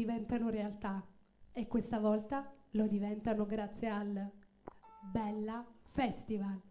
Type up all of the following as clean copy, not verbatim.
diventano realtà e questa volta lo diventano grazie al Bella Festival.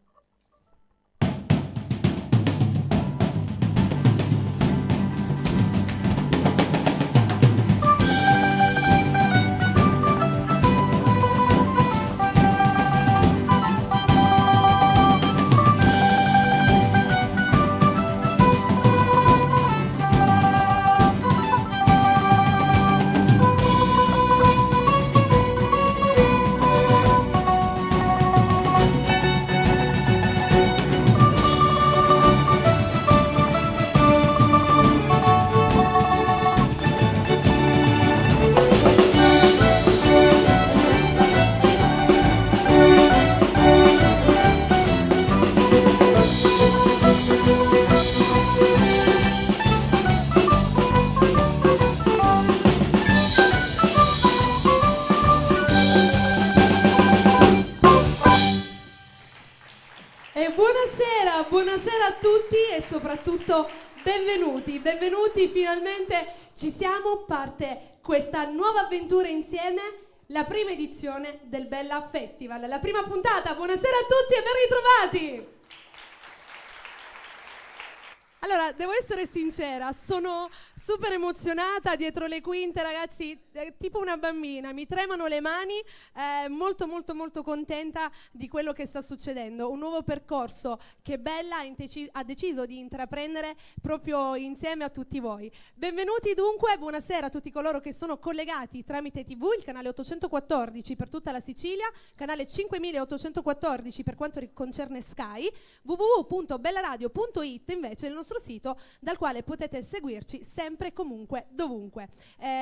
Buonasera a tutti e soprattutto benvenuti, finalmente ci siamo, parte questa nuova avventura insieme, la prima edizione del Bella Festival, la prima puntata. Buonasera a tutti e ben ritrovati! Allora, devo essere sincera, sono super emozionata dietro le quinte, ragazzi, tipo una bambina, mi tremano le mani, molto contenta di quello che sta succedendo, un nuovo percorso che Bella ha deciso di intraprendere proprio insieme a tutti voi. Benvenuti dunque, buonasera a tutti coloro che sono collegati tramite TV, il canale 814 per tutta la Sicilia, canale 5814 per quanto concerne Sky, www.bellaradio.it invece il nostro sito dal quale potete seguirci sempre, comunque, dovunque.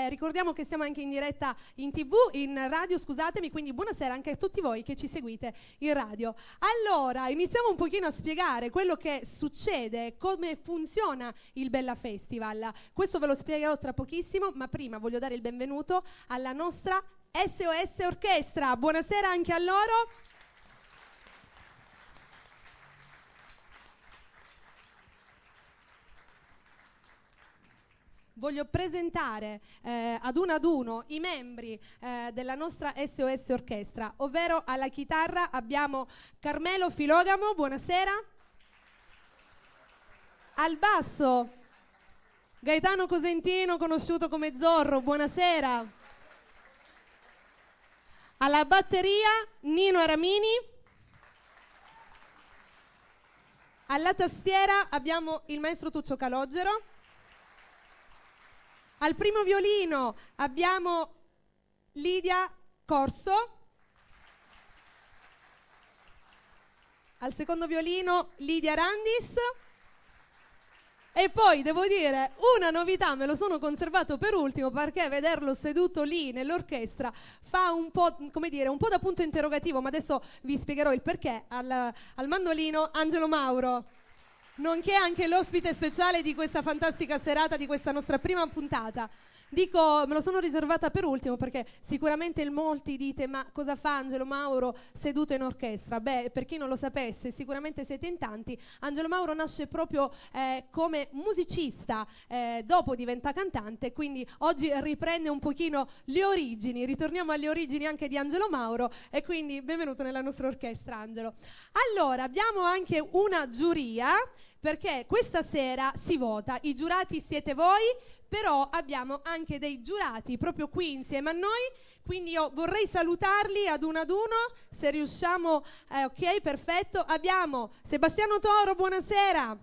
Ricordiamo che siamo anche in diretta in TV, in radio, scusatemi, quindi buonasera anche a tutti voi che ci seguite in radio. Allora, iniziamo un pochino a spiegare quello che succede, come funziona il Bella Festival. Questo ve lo spiegherò tra pochissimo, ma prima voglio dare il benvenuto alla nostra SOS Orchestra. Buonasera anche a loro. Voglio presentare ad uno i membri della nostra SOS Orchestra, ovvero alla chitarra abbiamo Carmelo Filogamo, buonasera. Al basso Gaetano Cosentino, conosciuto come Zorro, buonasera. Alla batteria Nino Aramini. Alla tastiera abbiamo il maestro Tuccio Calogero. Al primo violino abbiamo Lidia Corso, al secondo violino Lidia Randis e poi devo dire una novità, me lo sono conservato per ultimo perché vederlo seduto lì nell'orchestra fa un po', come dire, un po' da punto interrogativo, ma adesso vi spiegherò il perché. Al mandolino Angelo Mauro, nonché anche l'ospite speciale di questa fantastica serata, di questa nostra prima puntata. Dico, me lo sono riservata per ultimo perché sicuramente in molti dite: ma cosa fa Angelo Mauro seduto in orchestra? Beh, per chi non lo sapesse, sicuramente siete in tanti, Angelo Mauro nasce proprio come musicista, dopo diventa cantante, quindi oggi riprende un pochino le origini, ritorniamo alle origini anche di Angelo Mauro e quindi benvenuto nella nostra orchestra, Angelo. Allora, abbiamo anche una giuria, perché questa sera si vota, i giurati siete voi, però abbiamo anche dei giurati proprio qui insieme a noi, quindi io vorrei salutarli ad uno, se riusciamo, ok, perfetto. Abbiamo Sebastiano Toro, buonasera.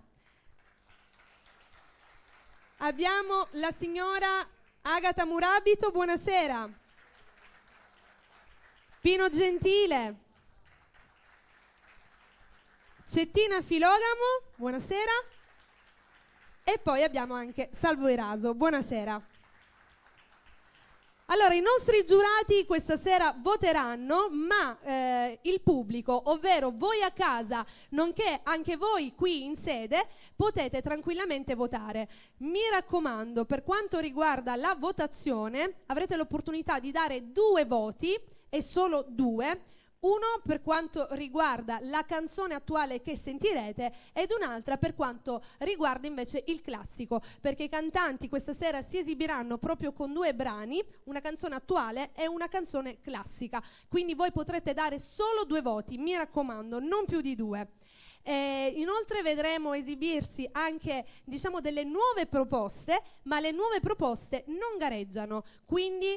Abbiamo la signora Agata Murabito, buonasera. Pino Gentile. Cettina Filogamo, buonasera. E poi abbiamo anche Salvo Eraso, buonasera. Allora, i nostri giurati questa sera voteranno, ma il pubblico, ovvero voi a casa, nonché anche voi qui in sede, potete tranquillamente votare. Mi raccomando, per quanto riguarda la votazione, avrete l'opportunità di dare 2 voti, e solo 2, Uno per quanto riguarda la canzone attuale che sentirete ed un'altra per quanto riguarda invece il classico, perché i cantanti questa sera si esibiranno proprio con 2 brani, una canzone attuale e una canzone classica. Quindi voi potrete dare solo 2 voti, mi raccomando, non più di 2. Inoltre vedremo esibirsi anche delle nuove proposte, ma le nuove proposte non gareggiano, quindi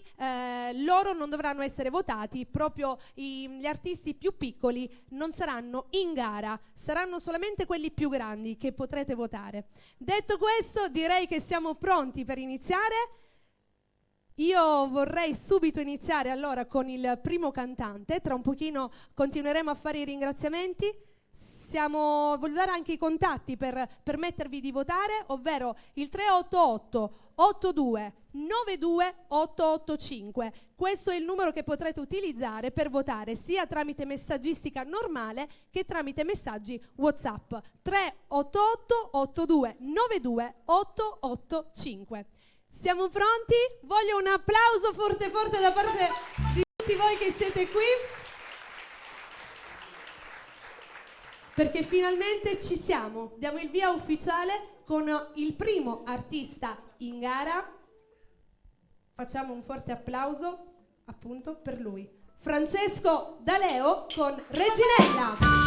loro non dovranno essere votati, proprio gli artisti più piccoli non saranno in gara, saranno solamente quelli più grandi che potrete votare. Detto questo, direi che siamo pronti per iniziare. Io vorrei subito iniziare allora con il primo cantante, tra un pochino continueremo a fare i ringraziamenti. Voglio dare anche i contatti per permettervi di votare, ovvero il 388 82 92 885. Questo è il numero che potrete utilizzare per votare sia tramite messaggistica normale che tramite messaggi WhatsApp. 388 82 92 885. Siamo pronti? Voglio un applauso forte forte da parte di tutti voi che siete qui, perché finalmente ci siamo. Diamo il via ufficiale con il primo artista in gara. Facciamo un forte applauso appunto per lui. Francesco D'Aleo con Reginella.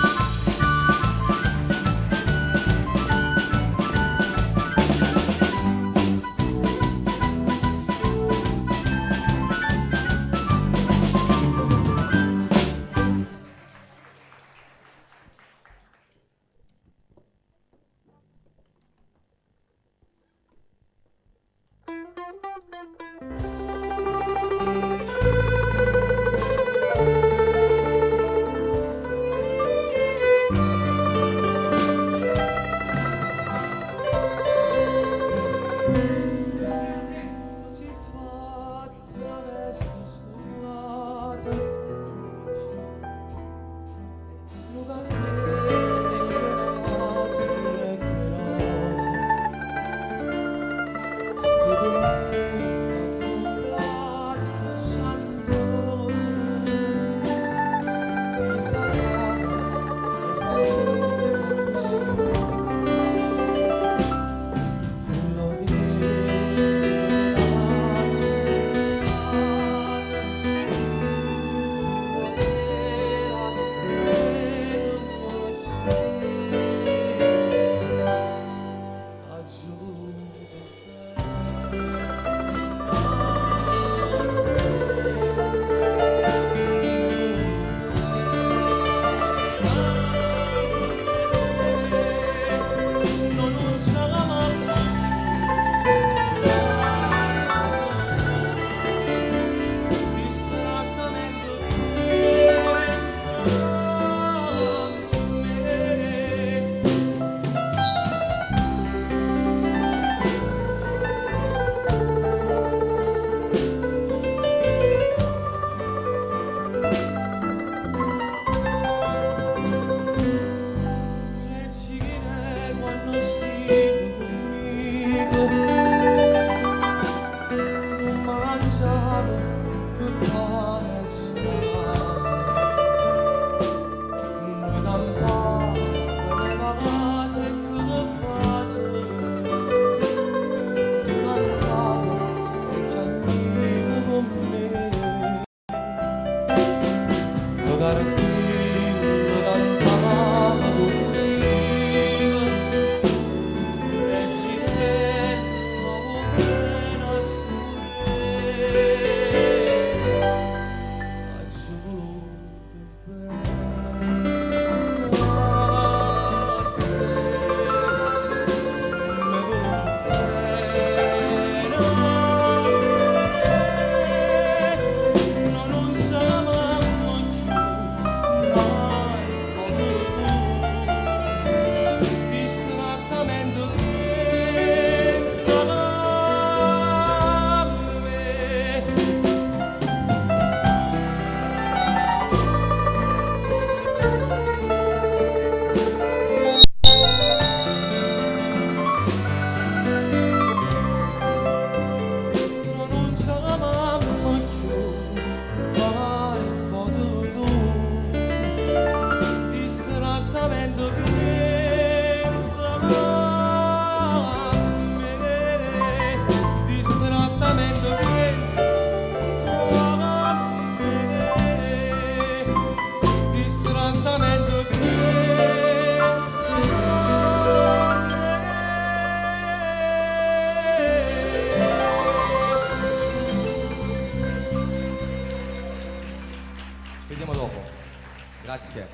Grazie.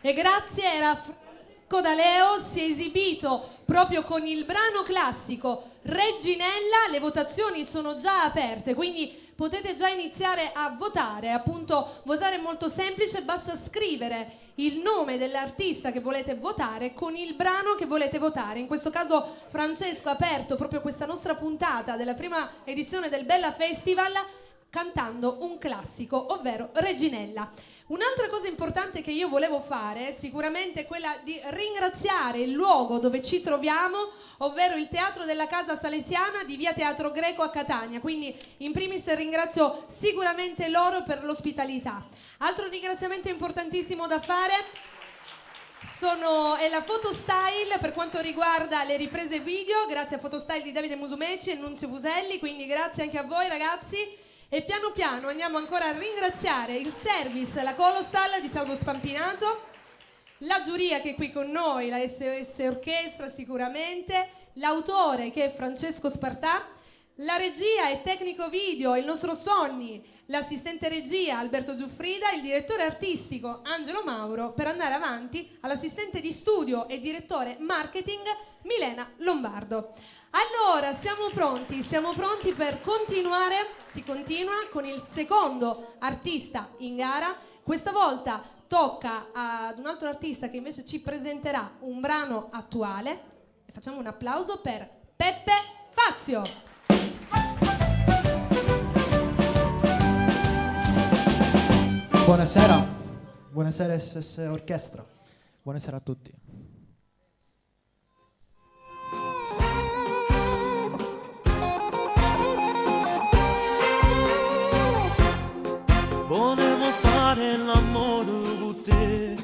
E grazie, era Francesco D'Aleo, si è esibito proprio con il brano classico Reginella. Le votazioni sono già aperte, quindi potete già iniziare a votare. Appunto, votare è molto semplice, basta scrivere il nome dell'artista che volete votare con il brano che volete votare. In questo caso Francesco ha aperto proprio questa nostra puntata della prima edizione del Bella Festival cantando un classico, ovvero Reginella. Un'altra cosa importante che io volevo fare sicuramente è quella di ringraziare il luogo dove ci troviamo, ovvero il Teatro della Casa Salesiana di Via Teatro Greco a Catania. Quindi in primis ringrazio sicuramente loro per l'ospitalità. Altro ringraziamento importantissimo da fare è la Photostyle per quanto riguarda le riprese video, grazie a Photostyle di Davide Musumeci e Nunzio Fuselli, quindi grazie anche a voi ragazzi. E piano piano andiamo ancora a ringraziare il service, la Colossal di Salvo Spampinato, la giuria che è qui con noi, la SOS Orchestra sicuramente, l'autore che è Francesco Spartà, la regia e tecnico video, il nostro Sonny, l'assistente regia Alberto Giuffrida, il direttore artistico Angelo Mauro, per andare avanti all'assistente di studio e direttore marketing Milena Lombardo. Allora, siamo pronti per continuare. Si continua con il secondo artista in gara. Questa volta tocca ad un altro artista che invece ci presenterà un brano attuale. E facciamo un applauso per Peppe Fazio. Buonasera SOS Orchestra, buonasera a tutti. Volevo fare l'amore con te,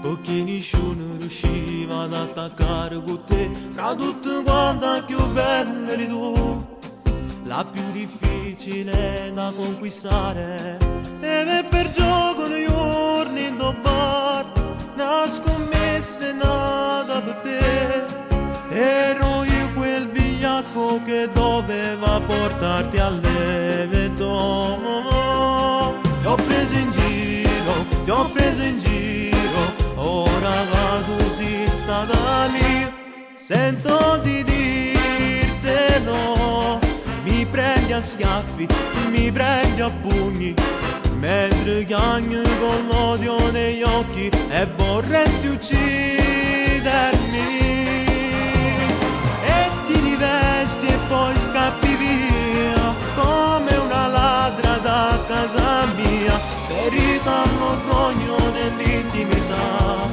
perché nessuno riusciva ad attaccare con te. Fra tutte quante più belle di tu, la più difficile da conquistare. E per gioco nei giorni in bar, una scommessa nata per te. Ero io quel vigliacco che doveva portarti all'evento. Ti ho preso in giro, ora va tu sei stata mia. Sento di dirtelo, mi prendi a schiaffi, mi prendi a pugni, mentre chiagni con l'odio negli occhi e vorresti uccidermi. E ti rivesti e poi scappi via, come una ladra da casa mia, ferita all'orgoglio nell'intimità.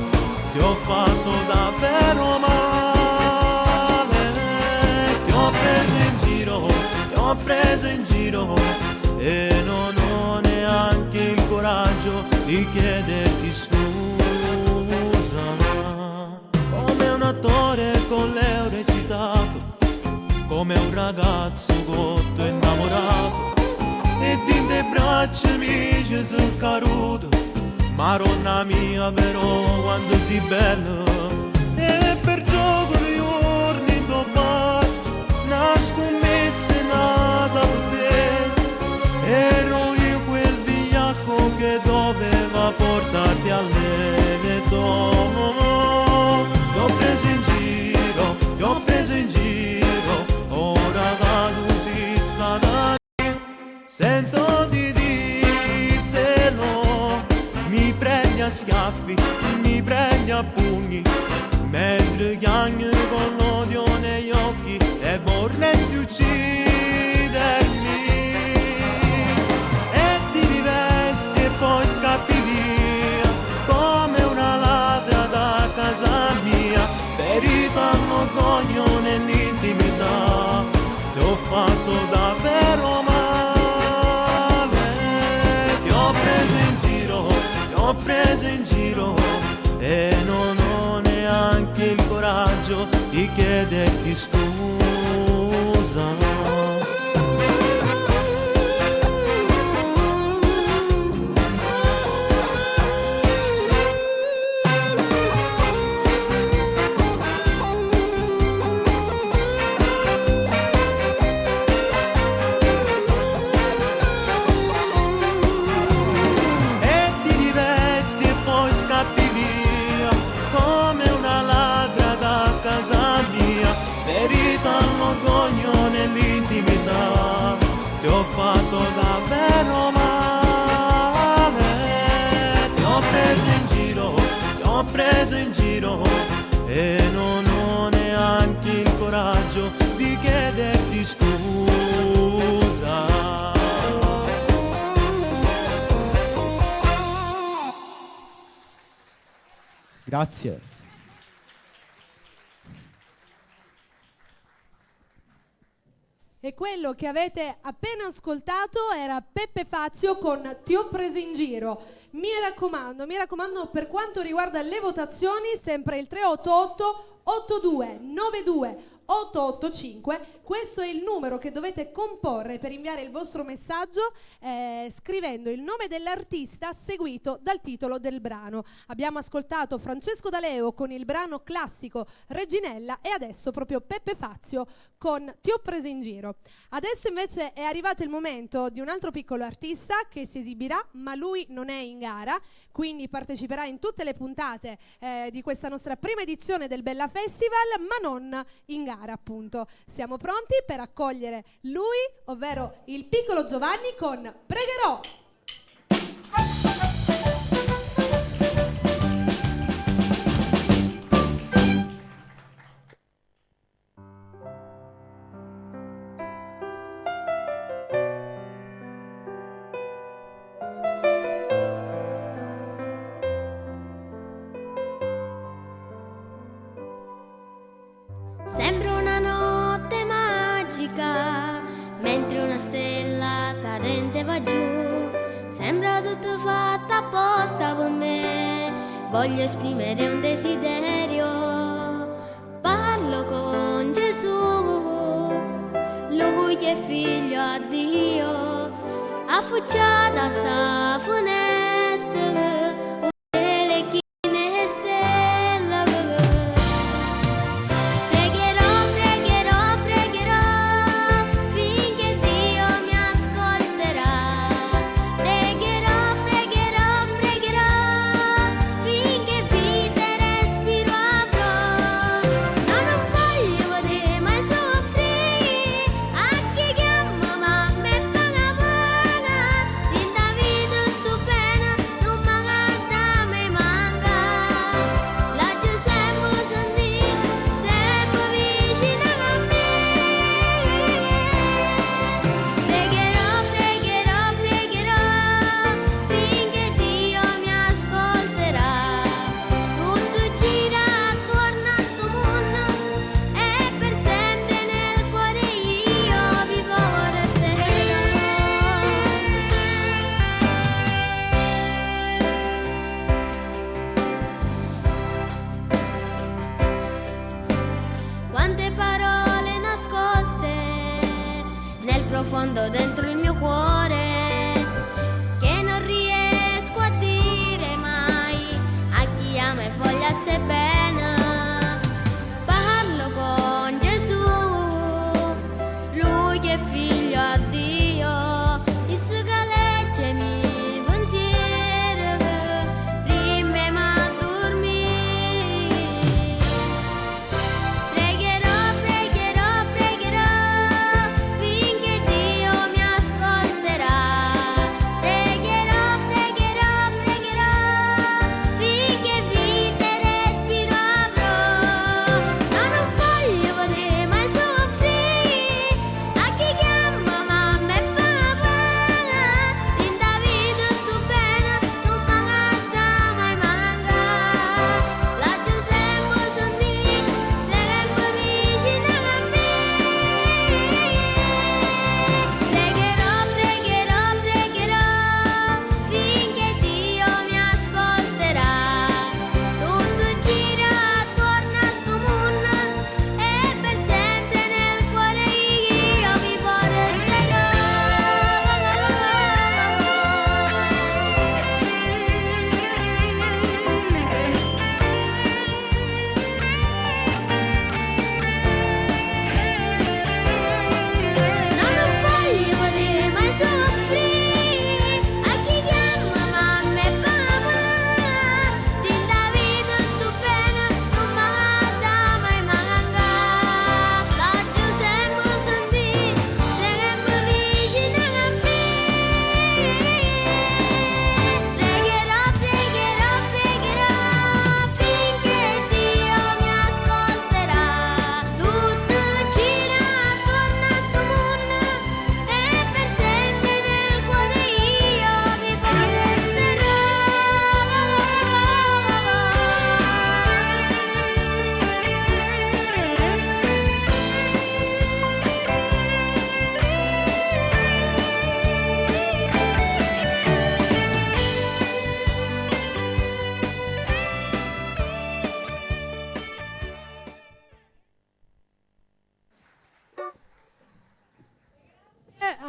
Ti ho fatto davvero male, ti ho preso in giro e non ho neanche il coraggio di chiederti scusa. Come un attore con l'eo recitato, come un ragazzo cotto e innamorato, e in te braccia mi ci sono caduto. Maronna mia però quando sei bella, e per gioco di giorni in bar, una scommessa nata per te. Ero io quel vigliacco che doveva portarti all'evento. Ti ho preso in giro, ora vado si stata lì. Sento di dirtelo, mi prendi a schiaffi, mi prendi a pugni, mentre chiagni con l'odio negli occhi e vorresti uccidermi. E ti rivesti e poi scappi via, come una ladra da casa mia, ferita all'orgoglio nell'intimità. Ti ho fatto davvero male, ti ho preso in giro e non ho neanche il coraggio di chiederti scusa. giro e non ho neanche il coraggio di chiederti scusa. Grazie. E quello che avete appena ascoltato era Peppe Fazio con Ti ho preso in giro. Mi raccomando, per quanto riguarda le votazioni, sempre il 388 8292 885, questo è il numero che dovete comporre per inviare il vostro messaggio, scrivendo il nome dell'artista seguito dal titolo del brano. Abbiamo ascoltato Francesco D'Aleo con il brano classico Reginella e adesso proprio Peppe Fazio con Ti ho preso in giro. Adesso invece è arrivato il momento di un altro piccolo artista che si esibirà, ma lui non è in gara, quindi parteciperà in tutte le puntate di questa nostra prima edizione del Bella Festival, ma non in gara appunto. Siamo pronti per accogliere lui, ovvero il piccolo Giovanni con Pregherò. Sembra una notte magica, mentre una stella cadente va giù. Sembra tutto fatto apposta per me, voglio esprimere un desiderio. Parlo con Gesù, lui che è figlio a Dio, affacciata sta finestra. Quante parole nascoste nel profondo dentro il mio cuore, che non riesco a dire mai a chi ama e vogliasse bene. Parlo con Gesù, lui che è figlio a Dio, il scaleggiami pensiero che prima ma dormire. Pregherò finché Dio mi ascolterà.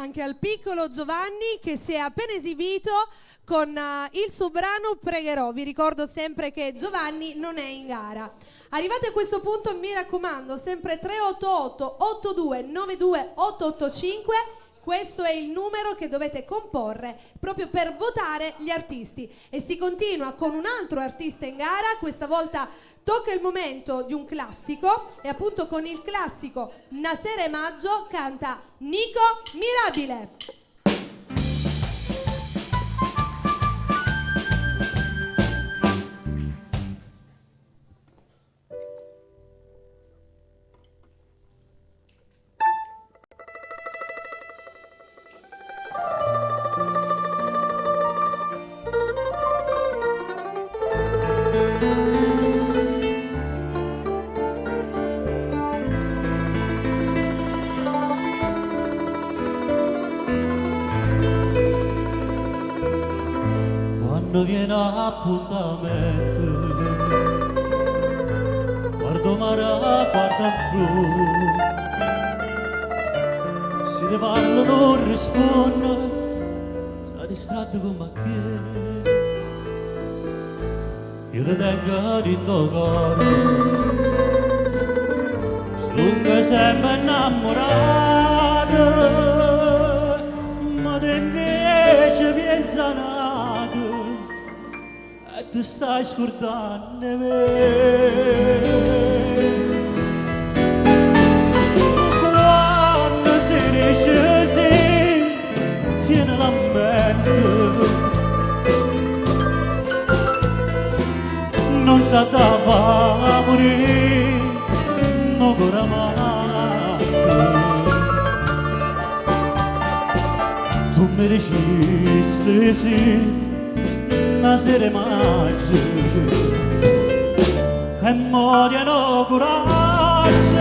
anche al piccolo Giovanni che si è appena esibito con il suo brano Pregherò. Vi ricordo sempre che Giovanni non è in gara. Arrivati a questo punto, mi raccomando, sempre 388 82 92 885. Questo è il numero che dovete comporre proprio per votare gli artisti. E si continua con un altro artista in gara. Questa volta tocca il momento di un classico e appunto con il classico Nasera e Maggio canta Nico Mirabile. Quando viene appuntamento, guardo mare, guarda il se ne parlo non rispondo, sta distratto come che io ti tengo dentro cuore, sono sempre innamorato, ma te invece pensano e tu stai scordando me. Quando si dice sì, tieni la mente, non sa da morire, non vorrà mai. Tu mi dici sì, Nasera e Maggio e moriano coraggio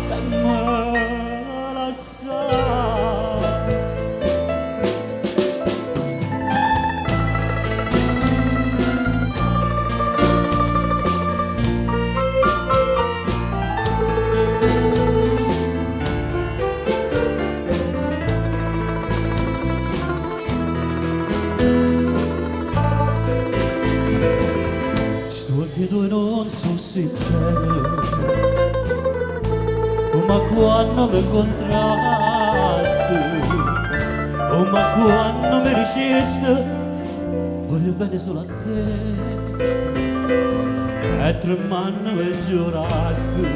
e me la sa. Che tu non sono sincero, come quando mi incontrasti, come quando mi dicesti voglio bene solo a te, e tremando mi giurasti,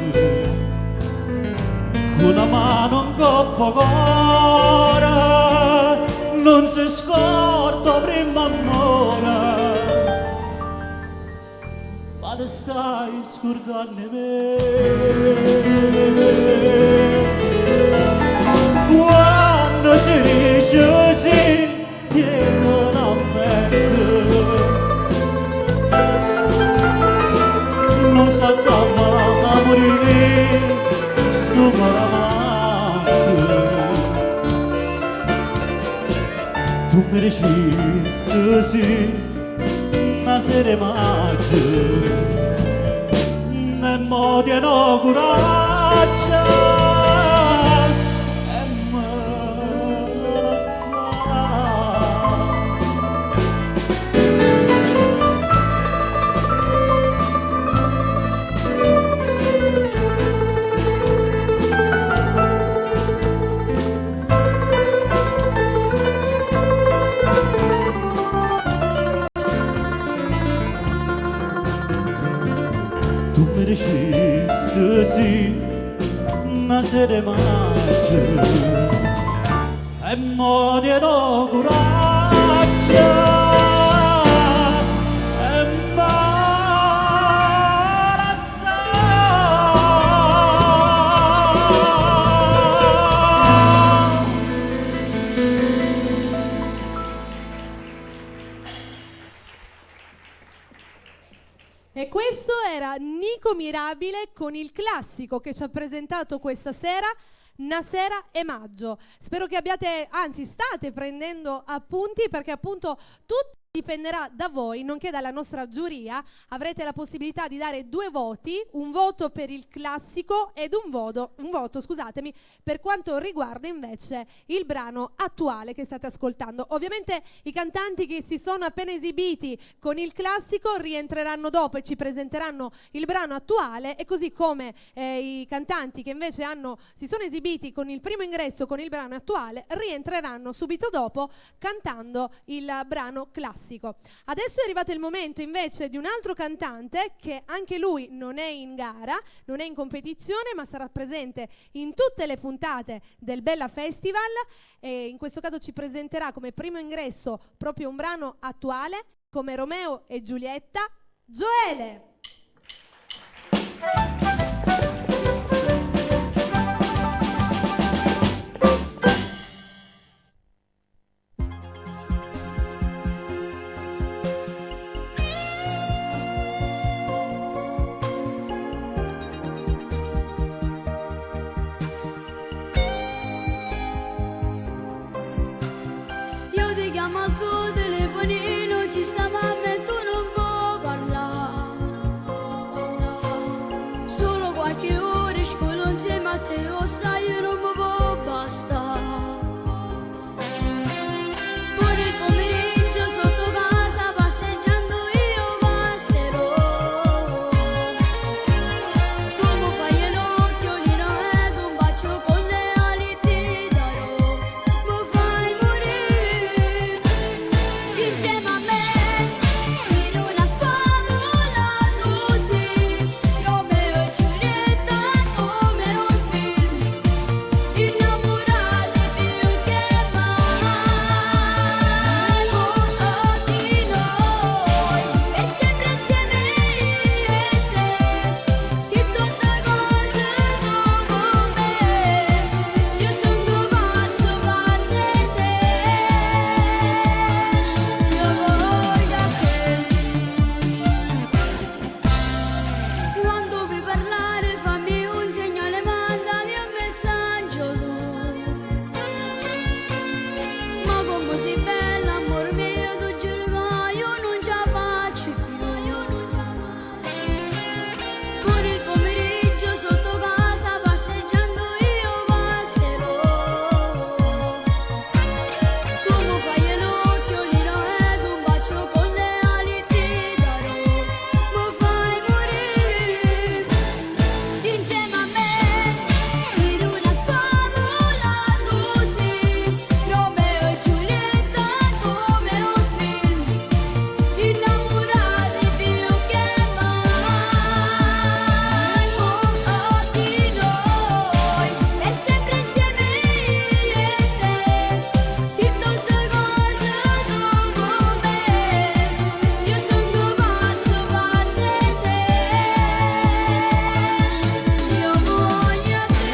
con una mano un coppo cuore, non si scorda prima amore. Ma te stai scordando me. Quando si dice sì, tieni la mente, non sa come morire, sto amante. Tu mi dici sì, Nasera e Maggio e moriano coraggio e me la sa. Tu mi dici sì, Nasera e Maggio e moriano coraggio e me la sa. E questo era Nico Mirabile con il classico che ci ha presentato questa sera, Nasera e Maggio. Spero che abbiate, anzi state prendendo appunti, perché appunto tutti dipenderà da voi, nonché dalla nostra giuria. Avrete la possibilità di dare 2 voti, un voto per il classico ed un voto, per quanto riguarda invece il brano attuale che state ascoltando. Ovviamente i cantanti che si sono appena esibiti con il classico rientreranno dopo e ci presenteranno il brano attuale, e così come i cantanti che invece si sono esibiti con il primo ingresso con il brano attuale rientreranno subito dopo cantando il brano classico. Adesso è arrivato il momento invece di un altro cantante che anche lui non è in gara, non è in competizione, ma sarà presente in tutte le puntate del Bella Festival, e in questo caso ci presenterà come primo ingresso proprio un brano attuale, come Romeo e Giulietta, Gioele. Ti chiamo al tuo telefonino, ci stiamo a me, tu non puoi parlare. Solo qualche ora scolo insieme a te, lo sai, io non mi può bastare. Pure il pomeriggio sotto casa, passeggiando io passerò. Tu mi fai l'occhiolino ed un bacio con le ali ti darò. Mi fai morire insieme a me in una favola così, Romeo e Giulietta come un film, innamorati più che mai, oh, di noi, per sempre insieme io e te, sì tante cose dopo me, io sono pazzo, pazzo e te, io voglio a te. Quando vuoi parlare fammi un segnale, mandami un messaggio tu. Ma come sei bella, amore mio, tu giuro che io non ce la faccio più. Pure il pomeriggio sotto casa, passeggiando io passerò. Tu mi fai l'occhiolino ed un bacio con le ali ti darò. Mi fai morire insieme a me in una favola così, Romeo e Giulietta come un film, innamorati più che mai, oh, di noi, per sempre insieme io e te, sì tante cose dopo me, io sono pazzo, pazzo e te, io voglio a te.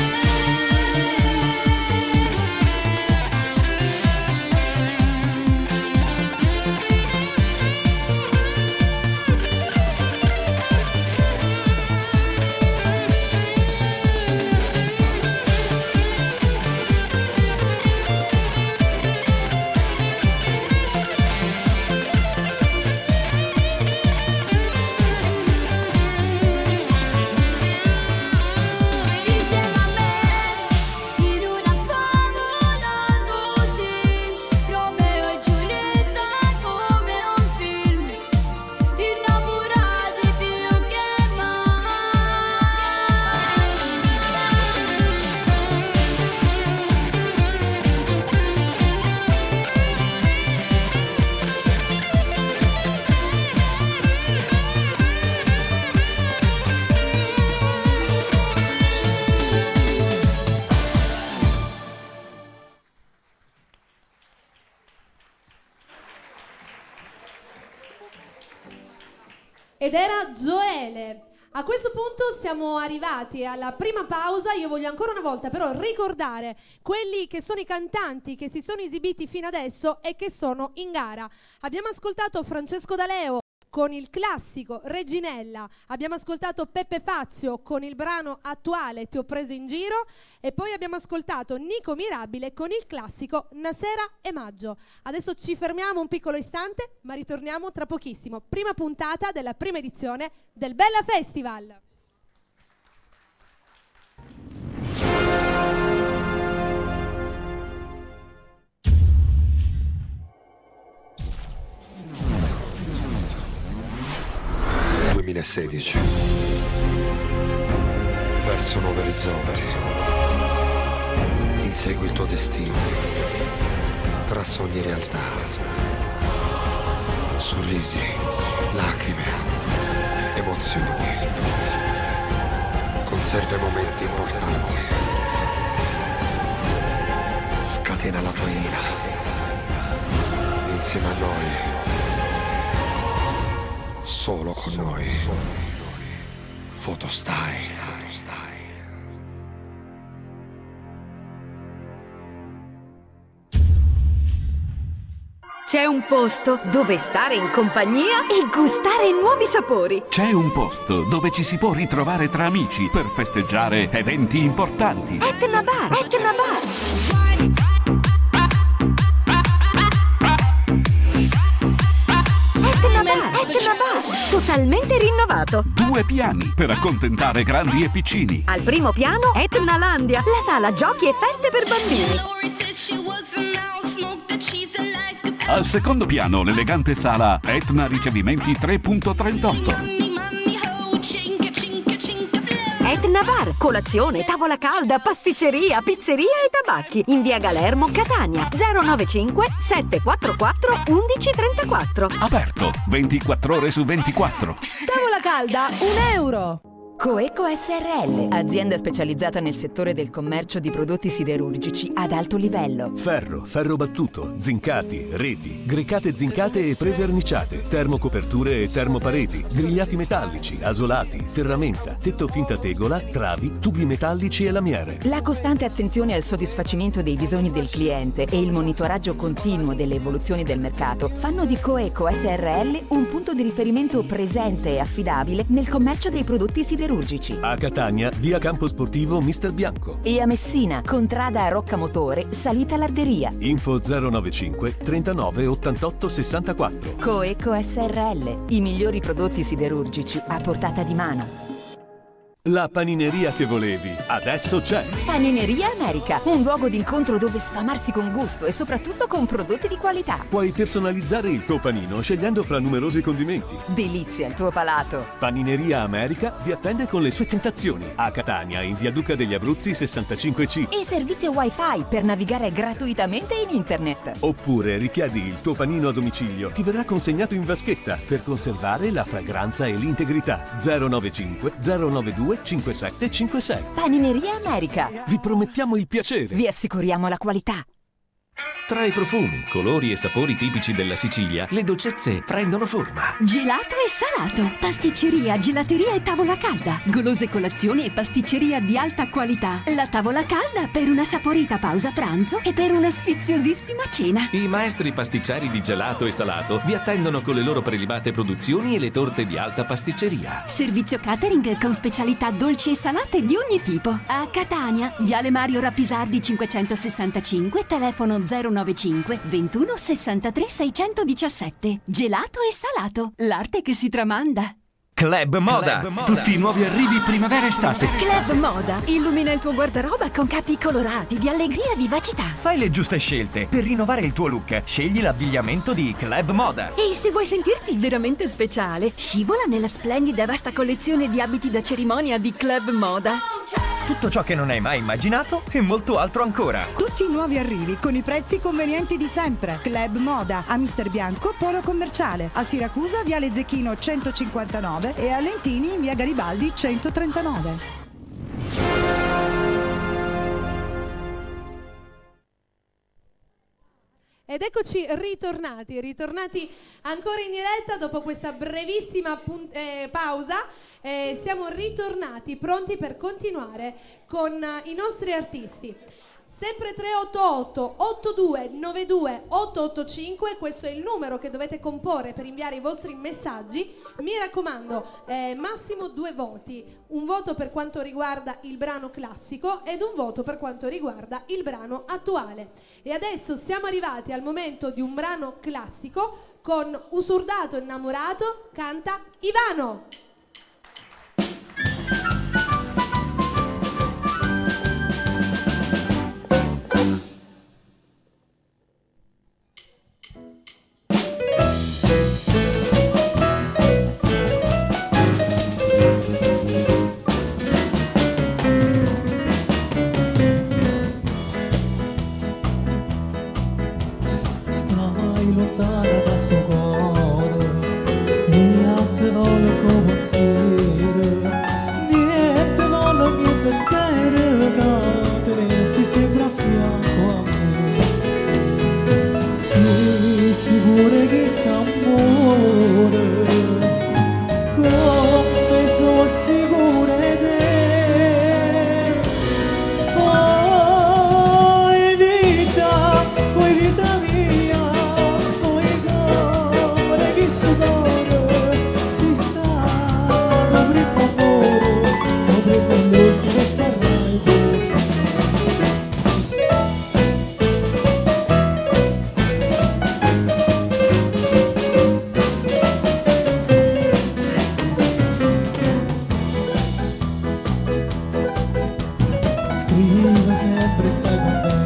Insieme a me in una favola così, Romeo e Giulietta come un film, innamorati più che Ed era Gioele. A questo punto siamo arrivati alla prima pausa. Io voglio ancora una volta però ricordare quelli che sono i cantanti che si sono esibiti fino adesso e che sono in gara. Abbiamo ascoltato Francesco D'Aleo con il classico Reginella, abbiamo ascoltato Peppe Fazio con il brano attuale Ti ho preso in giro e poi abbiamo ascoltato Nico Mirabile con il classico Nasera e Maggio. Adesso ci fermiamo un piccolo istante, ma ritorniamo tra pochissimo. Prima puntata della prima edizione del Bella Festival. Verso nuovi orizzonti. Insegui il tuo destino. Tra sogni e realtà. Sorrisi, lacrime, emozioni. Conserva i momenti importanti. Scatena la tua ira. Insieme a noi. Solo con noi. Photostyle. C'è un posto dove stare in compagnia e gustare nuovi sapori. C'è un posto dove ci si può ritrovare tra amici per festeggiare eventi importanti. Etna Bar. Etna Bar. Etna Bar. Etna Bar. Totalmente rinnovato. 2 piani per accontentare grandi e piccini. Al primo piano Etnalandia, la sala giochi e feste per bambini. Al secondo piano l'elegante sala Etna Ricevimenti 3.38. Etna Bar, colazione, tavola calda, pasticceria, pizzeria e tabacchi. In via Galermo, Catania, 095 744 1134. Aperto 24 ore su 24. Tavola calda, €1. Coeco SRL, azienda specializzata nel settore del commercio di prodotti siderurgici ad alto livello. Ferro, ferro battuto, zincati, reti, grecate zincate e preverniciate, termocoperture e termopareti, grigliati metallici, asolati, ferramenta, tetto finta tegola, travi, tubi metallici e lamiere. La costante attenzione al soddisfacimento dei bisogni del cliente e il monitoraggio continuo delle evoluzioni del mercato fanno di Coeco SRL un punto di riferimento presente e affidabile nel commercio dei prodotti siderurgici. A Catania, via Campo Sportivo Mister Bianco. E a Messina, contrada a Roccamotore, salita Larderia. Info 095 39 88 64. Coeco SRL, i migliori prodotti siderurgici a portata di mano. La panineria che volevi, adesso c'è. Panineria America, un luogo d'incontro dove sfamarsi con gusto e soprattutto con prodotti di qualità. Puoi personalizzare il tuo panino scegliendo fra numerosi condimenti. Delizia il tuo palato. Panineria America vi attende con le sue tentazioni. A Catania, in via Duca degli Abruzzi 65C. E servizio Wi-Fi per navigare gratuitamente in internet. Oppure richiedi il tuo panino a domicilio. Ti verrà consegnato in vaschetta per conservare la fragranza e l'integrità. 095 092 5756. Panineria America. Vi promettiamo il piacere. Vi assicuriamo la qualità. Tra i profumi, colori e sapori tipici della Sicilia, le dolcezze prendono forma. Gelato e salato, pasticceria, gelateria e tavola calda, golose colazioni e pasticceria di alta qualità. La tavola calda per una saporita pausa pranzo e per una sfiziosissima cena. I maestri pasticceri di gelato e salato vi attendono con le loro prelibate produzioni e le torte di alta pasticceria. Servizio catering con specialità dolci e salate di ogni tipo. A Catania, Viale Mario Rapisardi 565, telefono 095 21 63 617. Gelato e salato, l'arte che si tramanda. Club Moda. Tutti i nuovi arrivi primavera-estate. Club Moda illumina il tuo guardaroba con capi colorati di allegria e vivacità. Fai le giuste scelte per rinnovare il tuo look. Scegli l'abbigliamento di Club Moda. E se vuoi sentirti veramente speciale, scivola nella splendida e vasta collezione di abiti da cerimonia di Club Moda. Tutto ciò che non hai mai immaginato e molto altro ancora. Tutti i nuovi arrivi con i prezzi convenienti di sempre. Club Moda a Mister Bianco, Polo Commerciale. A Siracusa, Viale Zecchino 159 e a Lentini, via Garibaldi 139. Ed eccoci ritornati ancora in diretta dopo questa brevissima pausa. Siamo ritornati pronti per continuare con i nostri artisti. Sempre 388 8292 885, questo è il numero che dovete comporre per inviare i vostri messaggi. Mi raccomando, massimo 2 voti, un voto per quanto riguarda il brano classico ed un voto per quanto riguarda il brano attuale. E adesso siamo arrivati al momento di un brano classico con Usurdato Innamorato, canta Ivano. Lontana da sto cuore e a te voglio commozione, niente voglio, niente spero che tenerti sempre a fianco a me. Sei sicura che sta amore come sono sicura di te. Poi vita mia, si sta prima amore, prima l'ultimo sarai tu. Scriva sempre stai con me,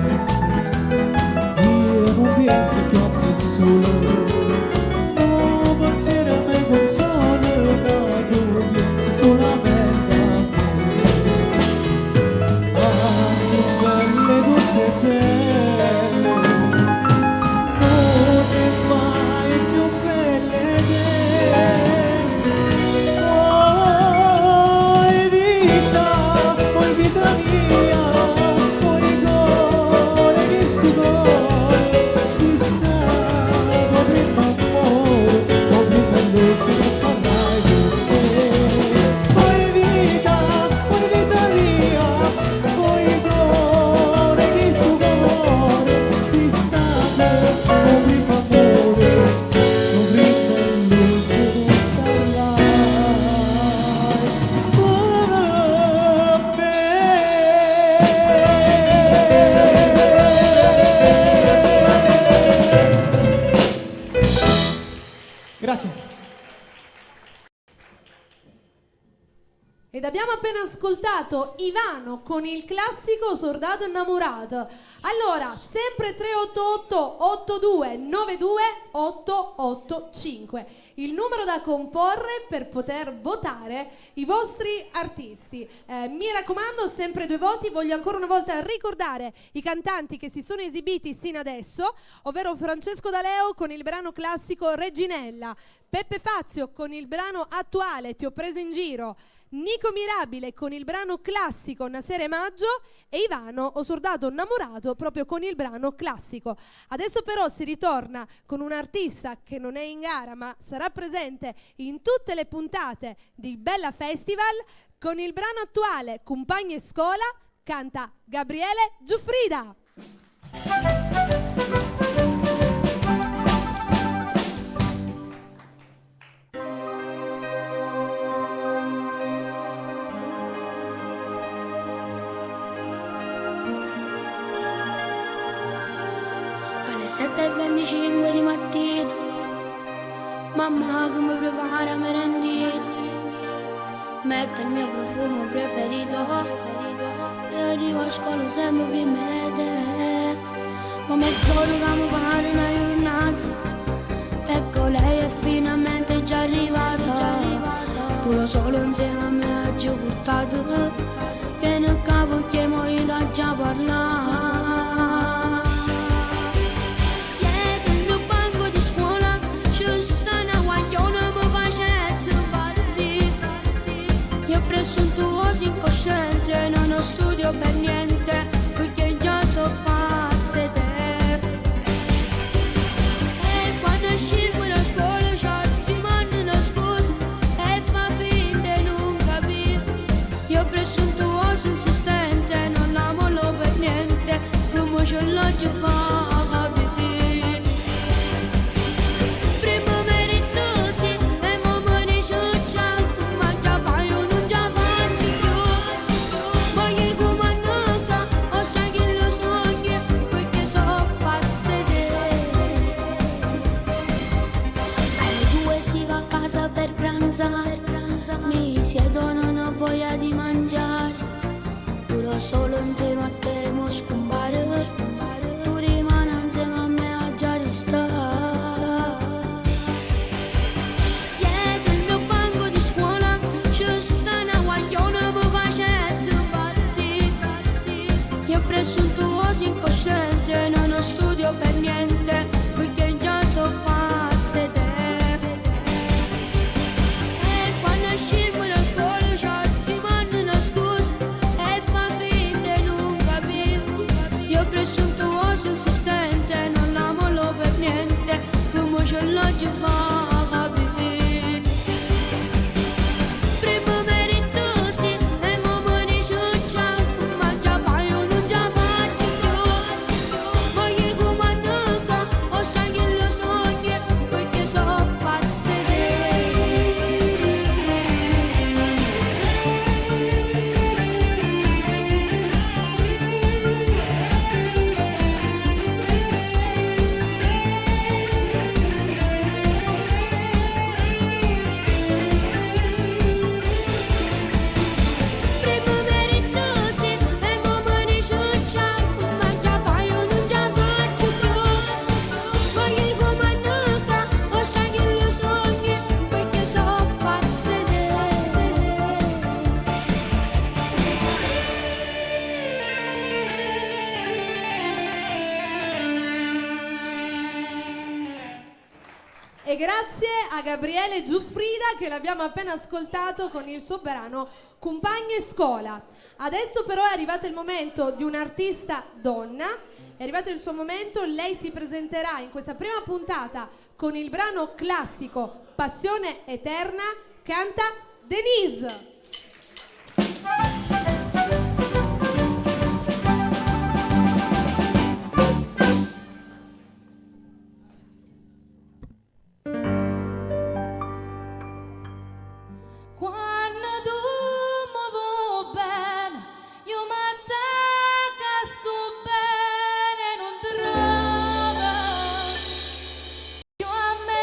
io non penso che ho nessuno. Ed abbiamo appena ascoltato Ivano con il classico Usurdato Innamorato. Allora, sempre 388 8292 885, il numero da comporre per poter votare i vostri artisti. Mi raccomando, sempre 2 voti. Voglio ancora una volta ricordare i cantanti che si sono esibiti sino adesso, ovvero Francesco D'Aleo con il brano classico Reginella, Peppe Fazio con il brano attuale Ti ho presa in giro, Nico Mirabile con il brano classico Nasere Maggio e Ivano Usurdato Innamorato proprio con il brano classico. Adesso però si ritorna con un artista che non è in gara ma sarà presente in tutte le puntate di Bella Festival. Con il brano attuale Compagni e Scola canta Gabriele Giuffrida. Alle 7:25 di mattina, mamma che mi prepara merendina, mette il mio profumo preferito e arrivo a scuola sempre prima di te. Ma mezz'ora che mi pare una giornata, ecco lei è finalmente già arrivata. Pure solo insieme a me oggi ho portato, viene il capo che mo io da già parlare. Presuntuoso incosciente, non ho studio per niente, perché già so come ce l'ho già fa capire. Prima mi ritorsi e mo mi dice ciao, ma già fai o non già faccio più. Voglio comandare, ho sai che lo sogni, perché so pazze te. Alle 2 si va a casa per pranzare, mi siedo, non ho voglia di mangiare. Duro solo insieme a te, mo scompare. Tu rimani insieme a me a già restare. Dietro il mio banco di scuola c'è sta una guagliona, mi facesse impazzire. Io ho preso un tuoso incosciente, non studio per niente, perché già so pazze te. E quando usciamo da scuola certi mandano scuse e fa finta di non capire. Io ho preso un tuoso insistente, non la mollo per niente, come ce l'ho già fa capire. Prima mi ritorsi e mo mi dice ciao, ma già fai o non già faccio più. Voglio comandare, ho sai che lo sogni, perché so pazze te. Prima mi ritorsi e mo mi dice ciao, ma già fai o non già faccio più. Voglio comandare, ho sai che lo sogni, perché so pazze te. E grazie a Gabriele Giuffrida che l'abbiamo appena ascoltato con il suo brano Compagni e Scuola. Adesso però è arrivato il momento di un'artista donna, è arrivato il suo momento, lei si presenterà in questa prima puntata con il brano classico Passione Eterna, canta Denise. Quando tu mi vuoi bene, io mi attacco, sto bene, non trovo più a me.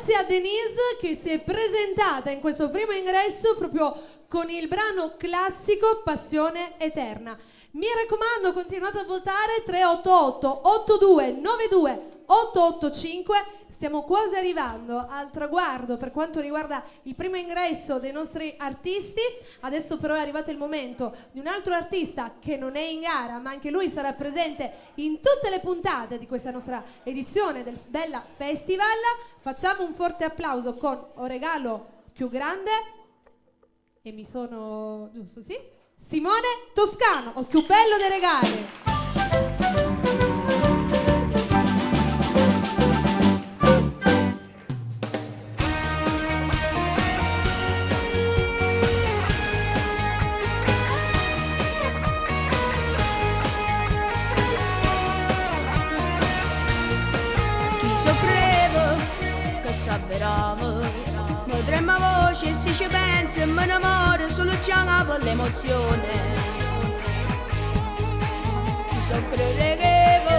Grazie a Denise che si è presentata in questo primo ingresso proprio con il brano classico Passione Eterna. Mi raccomando, continuate a votare 388 8292 885. Stiamo quasi arrivando al traguardo per quanto riguarda il primo ingresso dei nostri artisti. Adesso però è arrivato il momento di un altro artista che non è in gara, ma anche lui sarà presente in tutte le puntate di questa nostra edizione della Festival. Facciamo un forte applauso con O regalo più grande, e mi sono giusto, sì? Simone Toscano, o più bello dei regali. Mi trema voce e se ci pensi e me ne muore solo già per l'emozione. Chi so credevo,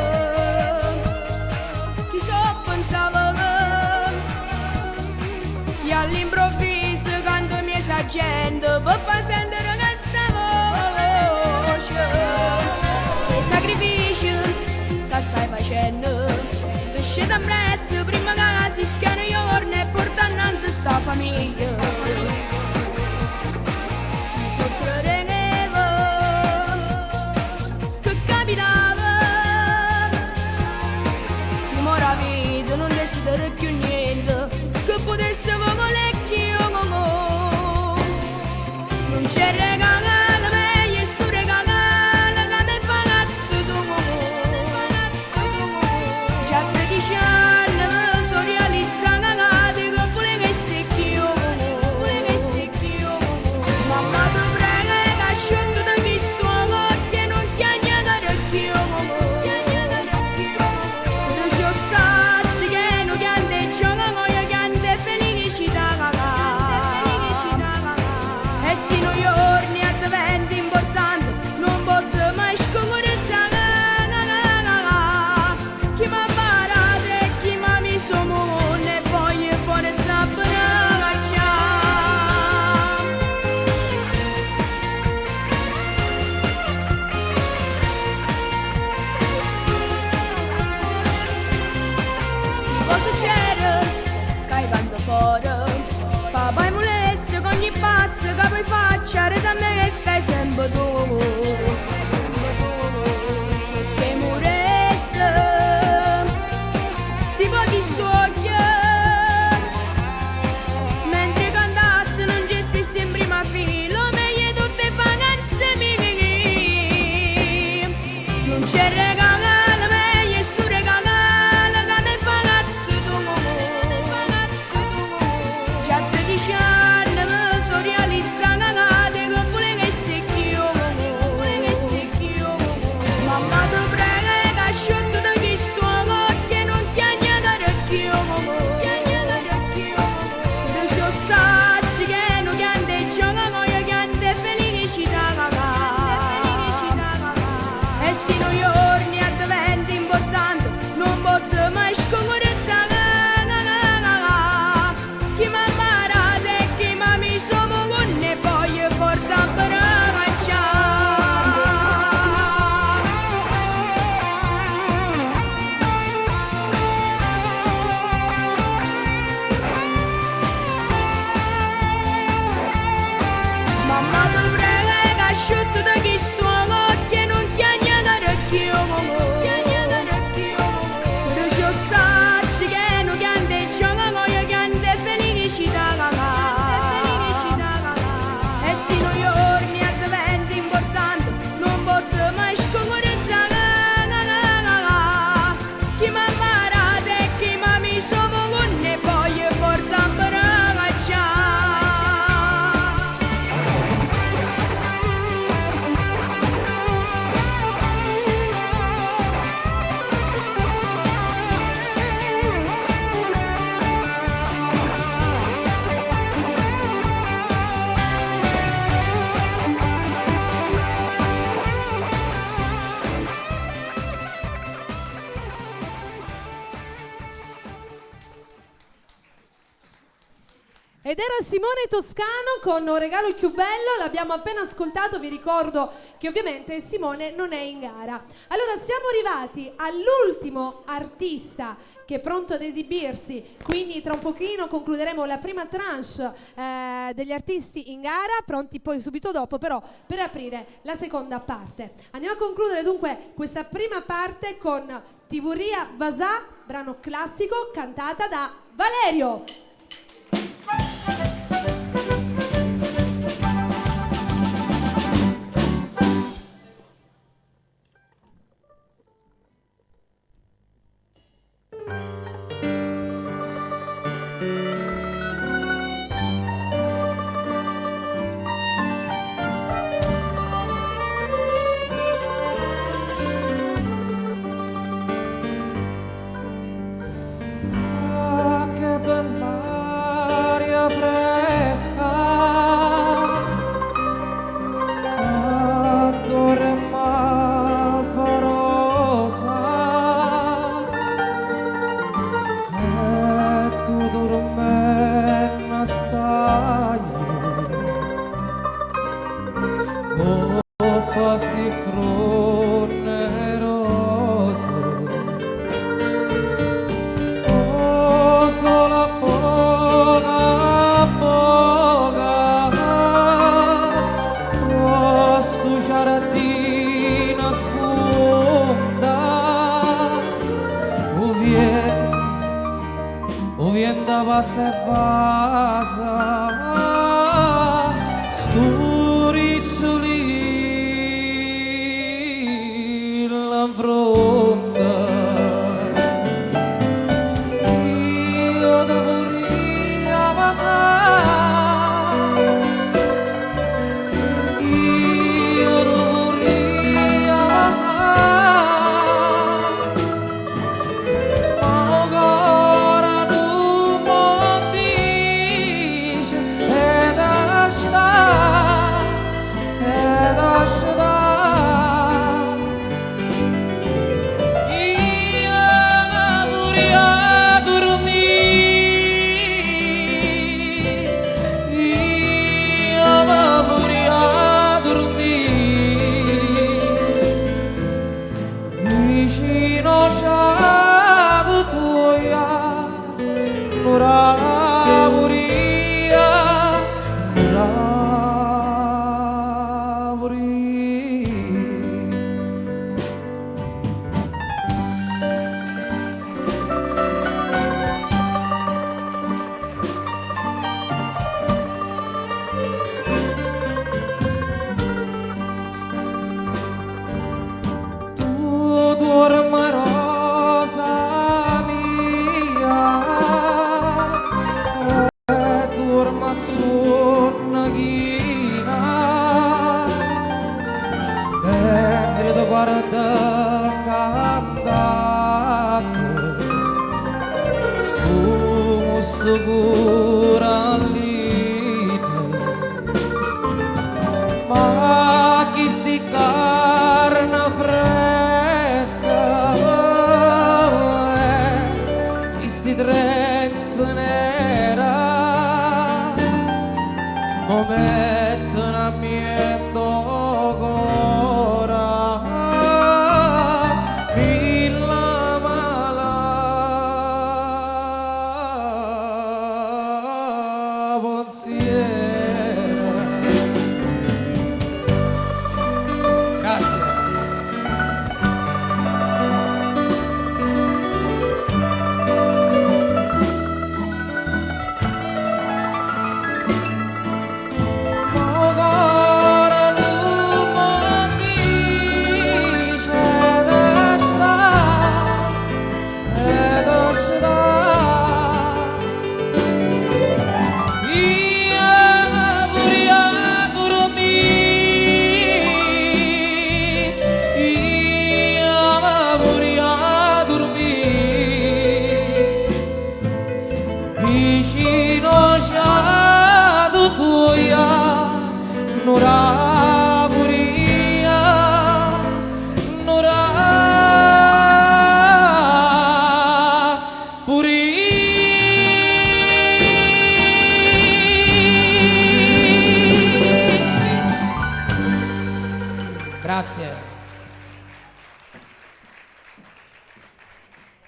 chi so pensavo che, e all'improvviso quando mi esagendo per far sentire questa voce, che sacrificio che stai facendo. C'è da presso, prima che si schiena i giorni e porta innanzi sta famiglia. Mi so credevo che capitava, io mora vita, non desidero più niente, che potesse volere più. Non c'è regalo meglio e sto regalo che mi fa gatto tu. Già 13 anni sono realizzata che vuole che sei più. Mamma ti prega che asciutto da chi sto che non ti agnare più. Tu ci sai che non ti andeggiano noi che ande felicità. E se noi giorni diventa importante non posso mai scoprire chi mi ha parato e chi mi ha messo mone e voglio fuori da braccia. Si può succedere che vanno fuori papà e molesse con ogni passo che poi faccia da me che stai sempre tu. Che moresse si può distogliere mentre cantasse non gestissi in prima fila meglio tutte vacanze mie. Non c'è regalo meglio e sto regalo che mi fa gatto tu. Già 13 anni sono realizzata che vuole che sei più. Mamma ti prega che asciutto da chi sto che non ti agnare più. Tu ci sai che non ti andeggiano noi che ande felicità. E se noi ora Ed era Simone Toscano con Un regalo più bello, l'abbiamo appena ascoltato, vi ricordo che ovviamente Simone non è in gara. Allora siamo arrivati all'ultimo artista che è pronto ad esibirsi, quindi tra un pochino concluderemo la prima tranche degli artisti in gara, pronti poi subito dopo però per aprire la seconda parte. Andiamo a concludere dunque questa prima parte con Tivuria Vasà, brano classico cantata da Valerio.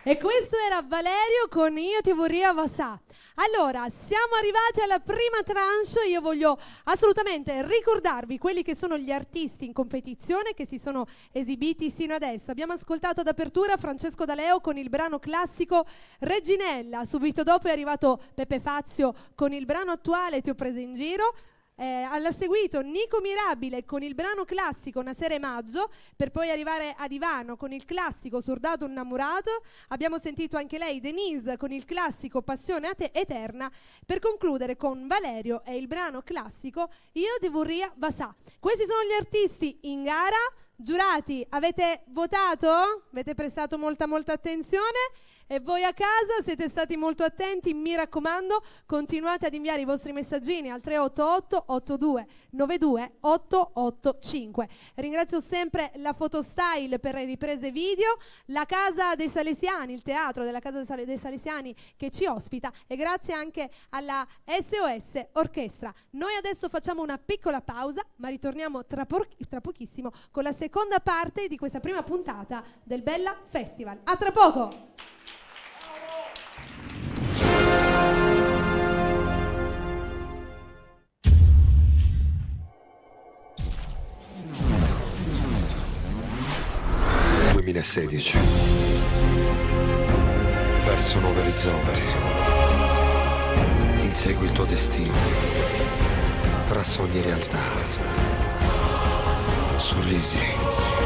E questo era Valerio con Io ti vorrei vasà. Allora, siamo arrivati alla prima tranche. Io voglio assolutamente ricordarvi quelli che sono gli artisti in competizione che si sono esibiti sino adesso. Abbiamo ascoltato ad apertura Francesco D'Aleo con il brano classico Reginella. Subito dopo è arrivato Peppe Fazio con il brano attuale Ti ho presa in giro. Ha seguito Nico Mirabile con il brano classico Una sera è maggio, per poi arrivare ad Ivano con il classico Sordato innamorato. Abbiamo sentito anche lei, Denise, con il classico Passione eterna, per concludere con Valerio e il brano classico Io ti vorrei vasà. Questi sono gli artisti in gara. Giurati, avete votato? Avete prestato molta attenzione? E voi a casa siete stati molto attenti? Mi raccomando, continuate ad inviare i vostri messaggini al 388 82 92 885. Ringrazio sempre la Fotostyle per le riprese video, la Casa dei Salesiani, il teatro della Casa dei Salesiani che ci ospita, e grazie anche alla SOS Orchestra. Noi adesso facciamo una piccola pausa, ma ritorniamo tra pochissimo con la seconda parte di questa prima puntata del Bella Festival. A tra poco! Verso nuovi orizzonti. Insegui il tuo destino. Tra sogni e realtà. Sorrisi,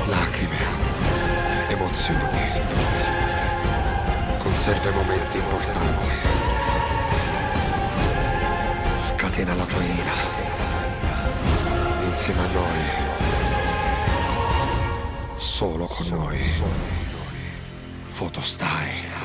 lacrime, emozioni. Conserva i momenti importanti. Scatena la tua ira. Insieme a noi. Solo con noi. Fotostyle.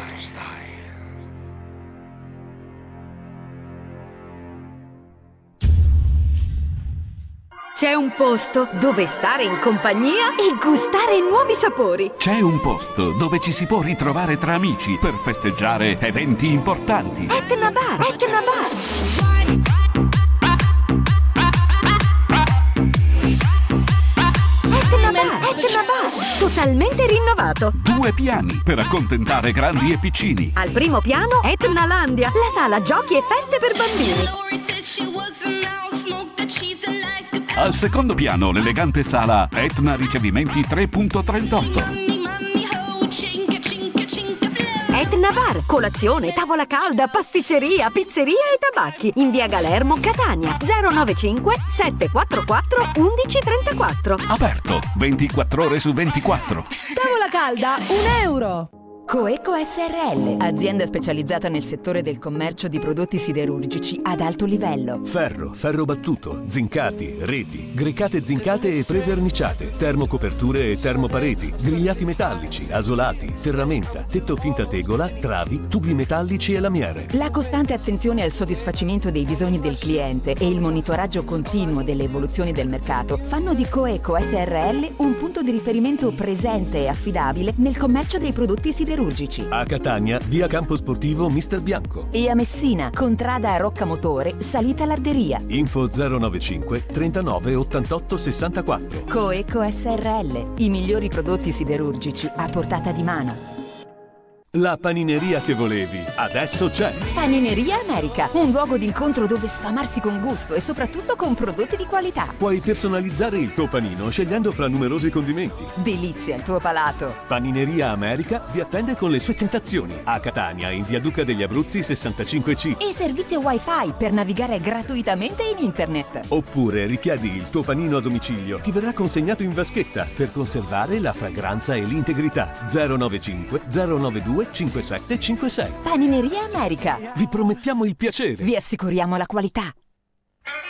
C'è un posto dove stare in compagnia e gustare nuovi sapori. C'è un posto dove ci si può ritrovare tra amici per festeggiare eventi importanti. Etna Bar. Etna Bar. Etna Bar, totalmente rinnovato. 2 piani per accontentare grandi e piccini. Al primo piano Etnalandia, la sala giochi e feste per bambini. Al secondo piano l'elegante sala Etna Ricevimenti 3.38. Etna Bar, colazione, tavola calda, pasticceria, pizzeria e tabacchi. In via Galermo, Catania, 095 744 1134. Aperto 24 ore su 24. Tavola calda, €1. Coeco SRL, azienda specializzata nel settore del commercio di prodotti siderurgici ad alto livello. Ferro, ferro battuto, zincati, reti, grecate zincate e preverniciate, termocoperture e termopareti, grigliati metallici, asolati, ferramenta, tetto finta tegola, travi, tubi metallici e lamiere. La costante attenzione al soddisfacimento dei bisogni del cliente e il monitoraggio continuo delle evoluzioni del mercato fanno di Coeco SRL un punto di riferimento presente e affidabile nel commercio dei prodotti siderurgici. A Catania, via Campo Sportivo Mister Bianco. E a Messina, contrada Roccamotore, salita Larderia. Info 095 39 88 64. Coeco SRL, i migliori prodotti siderurgici a portata di mano. La panineria che volevi, adesso c'è. Panineria America, un luogo d'incontro dove sfamarsi con gusto e soprattutto con prodotti di qualità. Puoi personalizzare il tuo panino scegliendo fra numerosi condimenti. Delizia il tuo palato. Panineria America vi attende con le sue tentazioni. A Catania, in via Duca degli Abruzzi 65C. E servizio Wi-Fi per navigare gratuitamente in internet. Oppure richiedi il tuo panino a domicilio. Ti verrà consegnato in vaschetta per conservare la fragranza e l'integrità. 095 092 5756. Panineria America. Vi promettiamo il piacere. Vi assicuriamo la qualità.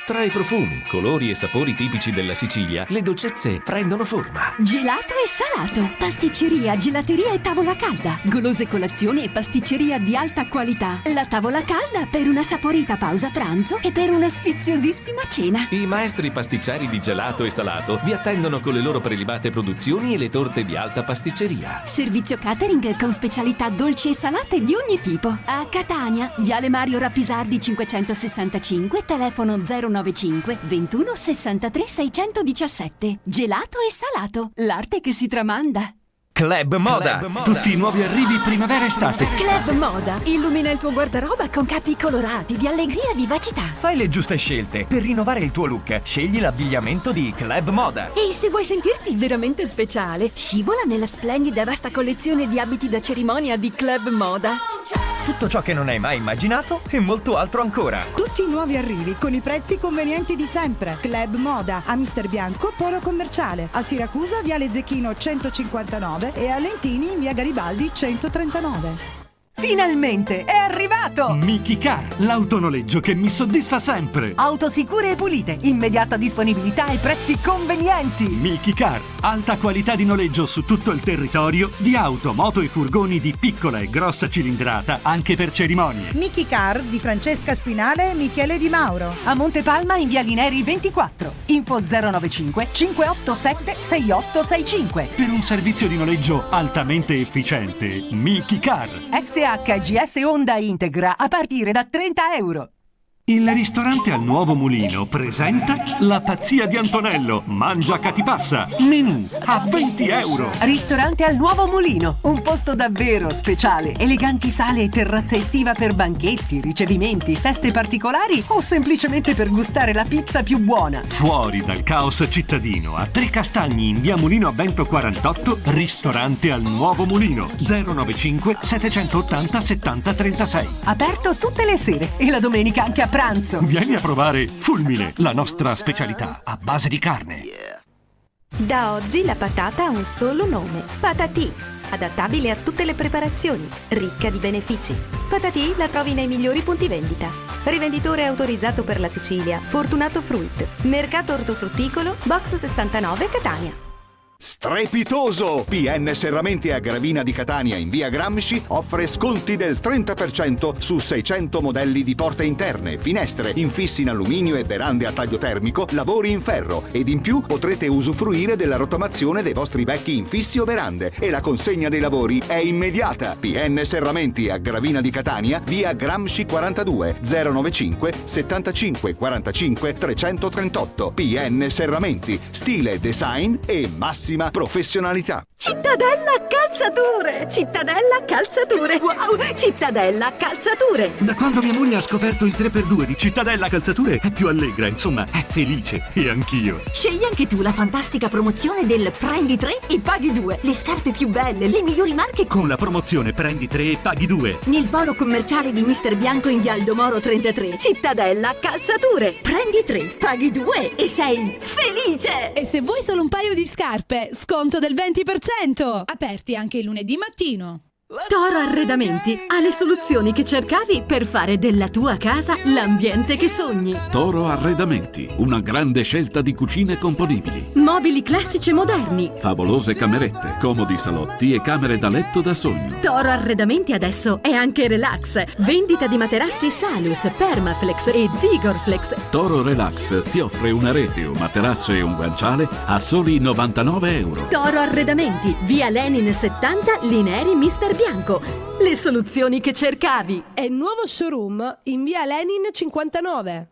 Tra i profumi, colori e sapori tipici della Sicilia, le dolcezze prendono forma. Gelato e salato, pasticceria, gelateria e tavola calda, golose colazioni e pasticceria di alta qualità. La tavola calda per una saporita pausa pranzo e per una sfiziosissima cena. I maestri pasticceri di gelato e salato vi attendono con le loro prelibate produzioni e le torte di alta pasticceria. Servizio catering con specialità dolci e salate di ogni tipo. A Catania, viale Mario Rapisardi 565, telefono 095 21 63 617. Gelato e salato, l'arte che si tramanda. Club Moda. Tutti i nuovi arrivi primavera-estate. Club Moda illumina il tuo guardaroba con capi colorati di allegria e vivacità. Fai le giuste scelte per rinnovare il tuo look. Scegli l'abbigliamento di Club Moda. E se vuoi sentirti veramente speciale, scivola nella splendida e vasta collezione di abiti da cerimonia di Club Moda. Tutto ciò che non hai mai immaginato e molto altro ancora. Tutti i nuovi arrivi con i prezzi convenienti di sempre. Club Moda a Mister Bianco, Polo Commerciale. A Siracusa, Viale Zecchino 159 e a Lentini, Via Garibaldi 139. Finalmente è arrivato! Mickey Car, l'autonoleggio che mi soddisfa sempre. Auto sicure e pulite, immediata disponibilità e prezzi convenienti. Mickey Car, alta qualità di noleggio su tutto il territorio di auto, moto e furgoni di piccola e grossa cilindrata anche per cerimonie. Mickey Car di Francesca Spinale e Michele Di Mauro. A Montepalma in Via Lineri 24. Info 095 587 6865. Per un servizio di noleggio altamente efficiente, Mickey Car. SHGS Honda Integra a partire da €30. Il ristorante al Nuovo Mulino presenta La pazzia di Antonello. Mangia catipassa. Menù a €20. Ristorante al Nuovo Mulino, un posto davvero speciale. Eleganti sale e terrazza estiva per banchetti, ricevimenti, feste particolari o semplicemente per gustare la pizza più buona. Fuori dal caos cittadino, a Tre Castagni in via Mulino a Bento 48, ristorante al Nuovo Mulino. 095 780 70 36. Aperto tutte le sere e la domenica anche a pranzo. Vieni a provare Fulmine, la nostra specialità a base di carne. Da oggi la patata ha un solo nome: Patatì. Adattabile a tutte le preparazioni, ricca di benefici. Patatì la trovi nei migliori punti vendita. Rivenditore autorizzato per la Sicilia, Fortunato Fruit. Mercato ortofrutticolo, box 69 Catania. Strepitoso! PN Serramenti a Gravina di Catania in via Gramsci offre sconti del 30% su 600 modelli di porte interne, finestre, infissi in alluminio e verande a taglio termico, lavori in ferro ed in più potrete usufruire della rottamazione dei vostri vecchi infissi o verande e la consegna dei lavori è immediata. PN Serramenti a Gravina di Catania, via Gramsci 42 095 75 45 338. PN Serramenti, stile, design e massima professionalità. Cittadella Calzature! Cittadella Calzature! Wow! Cittadella Calzature! Da quando mia moglie ha scoperto il 3x2 di Cittadella Calzature è più allegra, insomma, è felice. E anch'io. Scegli anche tu la fantastica promozione del Prendi 3 e Paghi 2. Le scarpe più belle, le migliori marche con la promozione Prendi 3 e Paghi 2. Nel polo commerciale di Mister Bianco in via Aldomoro 33. Cittadella Calzature. Prendi 3, paghi 2 e sei felice! E se vuoi solo un paio di scarpe, sconto del 20%. Aperti anche il lunedì mattino. Toro Arredamenti ha le soluzioni che cercavi per fare della tua casa l'ambiente che sogni. Toro Arredamenti, una grande scelta di cucine componibili. Mobili classici e moderni. Favolose camerette, comodi salotti e camere da letto da sogno. Toro Arredamenti adesso è anche Relax. Vendita di materassi Salus, Permaflex e Vigorflex. Toro Relax ti offre una rete, un materasso e un guanciale a soli €99. Toro Arredamenti, via Lenin 70, Lineri Mister Bianco. Le soluzioni che cercavi. È nuovo showroom in via Lenin 59.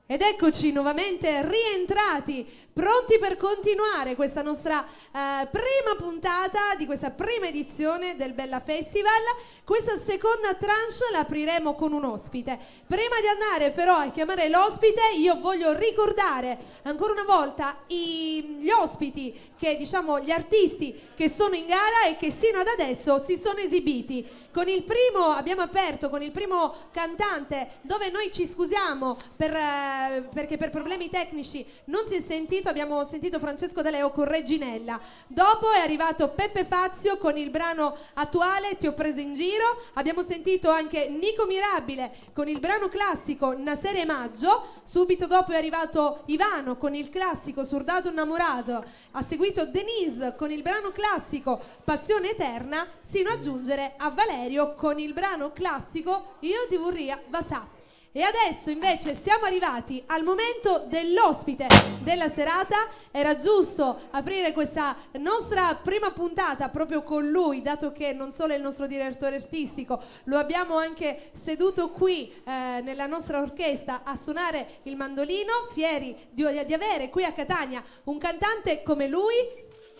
Ed eccoci nuovamente rientrati, pronti per continuare questa nostra prima puntata di questa prima edizione del Bella Festival. Questa seconda tranche la apriremo con un ospite. Prima di andare però a chiamare l'ospite, io voglio ricordare ancora una volta gli ospiti, che diciamo gli artisti che sono in gara e che sino ad adesso si sono esibiti. Con il primo abbiamo aperto con il primo cantante, dove noi ci scusiamo perché per problemi tecnici non si è sentito. Abbiamo sentito Francesco De Leo con Reginella. Dopo è arrivato Peppe Fazio con il brano attuale Ti ho preso in giro. Abbiamo sentito anche Nico Mirabile con il brano classico Nasere Maggio. Subito dopo è arrivato Ivano con il classico Surdato Innamorato. Ha seguito Denise con il brano classico Passione Eterna, sino a giungere a Valerio con il brano classico Io ti vorria Vasà. E adesso invece siamo arrivati al momento dell'ospite della serata. Era giusto aprire questa nostra prima puntata proprio con lui, dato che non solo è il nostro direttore artistico, lo abbiamo anche seduto qui nella nostra orchestra a suonare il mandolino, fieri di avere qui a Catania un cantante come lui.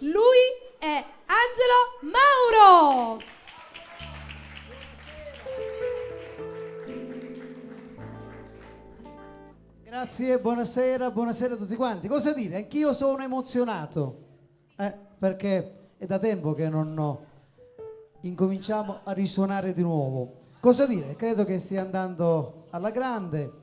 Lui è Angelo Mauro! Grazie, buonasera a tutti quanti. Cosa dire? Anch'io sono emozionato, perché è da tempo che non incominciamo a risuonare di nuovo. Cosa dire? Credo che stia andando alla grande.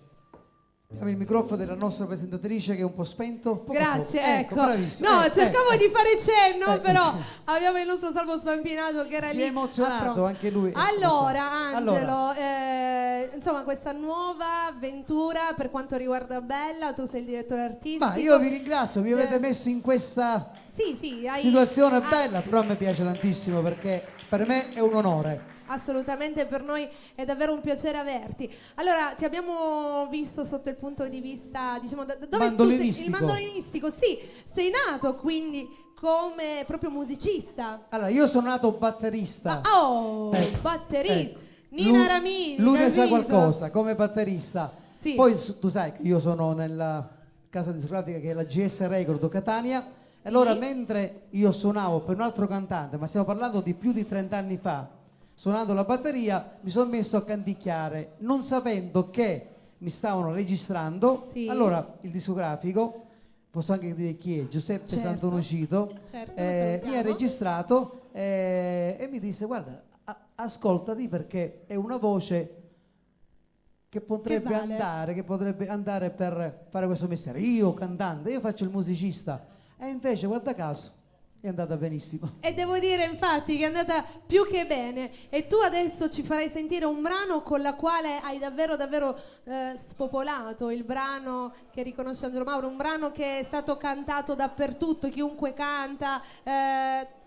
Abbiamo il microfono della nostra presentatrice che è un po' spento. Grazie, ecco. Bravissimo. No, cercavo di fare cenno, però abbiamo il nostro Salvo Spampinato che era lì. Si è emozionato anche lui. Allora, Angelo, insomma, questa nuova avventura per quanto riguarda Bella, tu sei il direttore artistico. Ma io vi ringrazio, mi avete messo in questa situazione bella, però a me piace tantissimo perché per me è un onore. Assolutamente, per noi è davvero un piacere averti. Allora, ti abbiamo visto sotto il punto di vista, diciamo, dove mandolinistico. Il mandolinistico, sì. Sei nato quindi come proprio musicista. Allora, io sono nato batterista. Batterista. Nina Ramini. Lui ne sa capito? qualcosa, come batterista. Sì. Poi tu sai che io sono nella casa discografica che è la GS Record Catania. E allora, mentre io suonavo per un altro cantante, ma stiamo parlando di più di 30 anni fa, suonando la batteria, mi sono messo a canticchiare, non sapendo che mi stavano registrando. Allora il discografico, posso anche dire chi è, Giuseppe Santonocito, mi ha registrato e mi disse: guarda, ascoltati perché è una voce che potrebbe andare per fare questo mestiere. Io cantante, io faccio il musicista, e invece guarda caso è andata benissimo. E devo dire infatti che è andata più che bene. E tu adesso ci farai sentire un brano con la quale hai davvero spopolato il brano che riconosce Angelo Mauro, un brano che è stato cantato dappertutto, chiunque canta,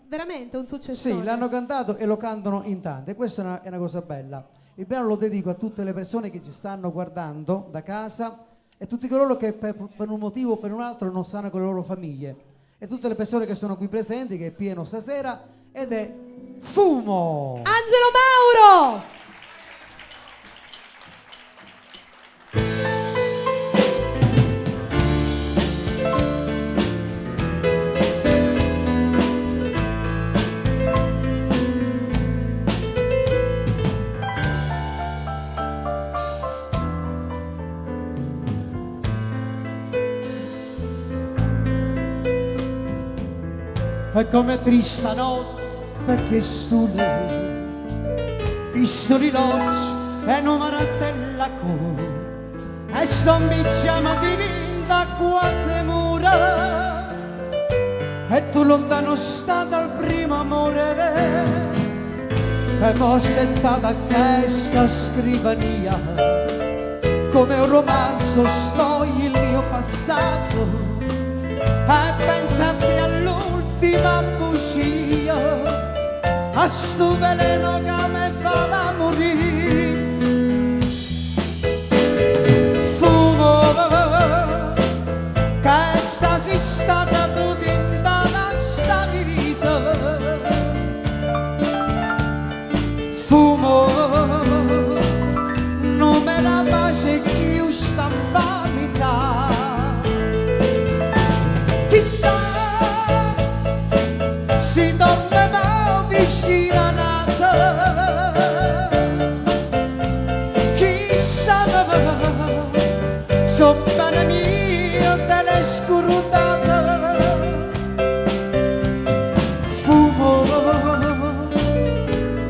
veramente un successo. Sì, l'hanno cantato e lo cantano in tante, questa è una cosa bella. Il brano lo dedico a tutte le persone che ci stanno guardando da casa e tutti coloro che per un motivo o per un altro non stanno con le loro famiglie, e tutte le persone che sono qui presenti, che è pieno stasera, ed è Fumo! Angelo Mauro! E come trista notte perché su lei visto l'ilogio e non maratella con e sto mbicciamo di vinta quante mura e tu lontano sta dal primo amore e poi settata a questa scrivania come un romanzo sto il mio passato e pensate all'ultima bugia, a sto veleno che mi fa morire. Fumo, che sei stata tu dentro sta vita. Fumo, non me la pace più stampamita. Chissà si tornerà vicino a nata, chissà so bene mio delle scrutata. Fumo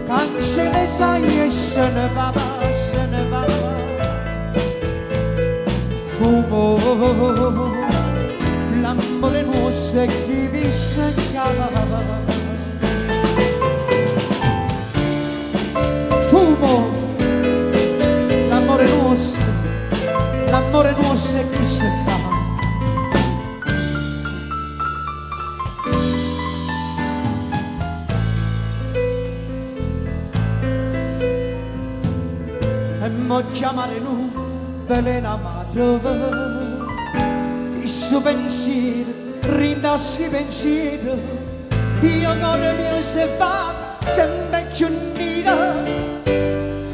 cancelle sai e se ne va, fumo l'amore nostro che vi seccava. Fumo l'amore nostro è che seccava. E mo chiamare noi velena madre, il suo pensiero, rindassi pensiero, io cuore mio si fa sempre più nera,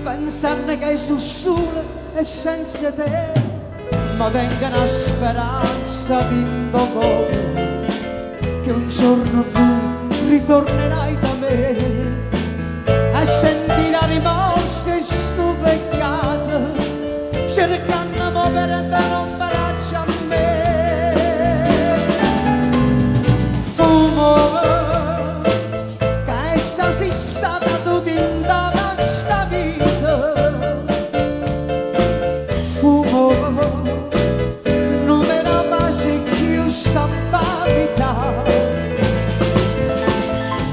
pensando che sul sole e senza te, ma venga una speranza vinto come, che un giorno tu ritornerai da me, a sentire rimorse stupecate, cercando per dare un braccio a me. Fumo, che essa si stata tutta in sta vita. Fumo, non era pace più sta vita.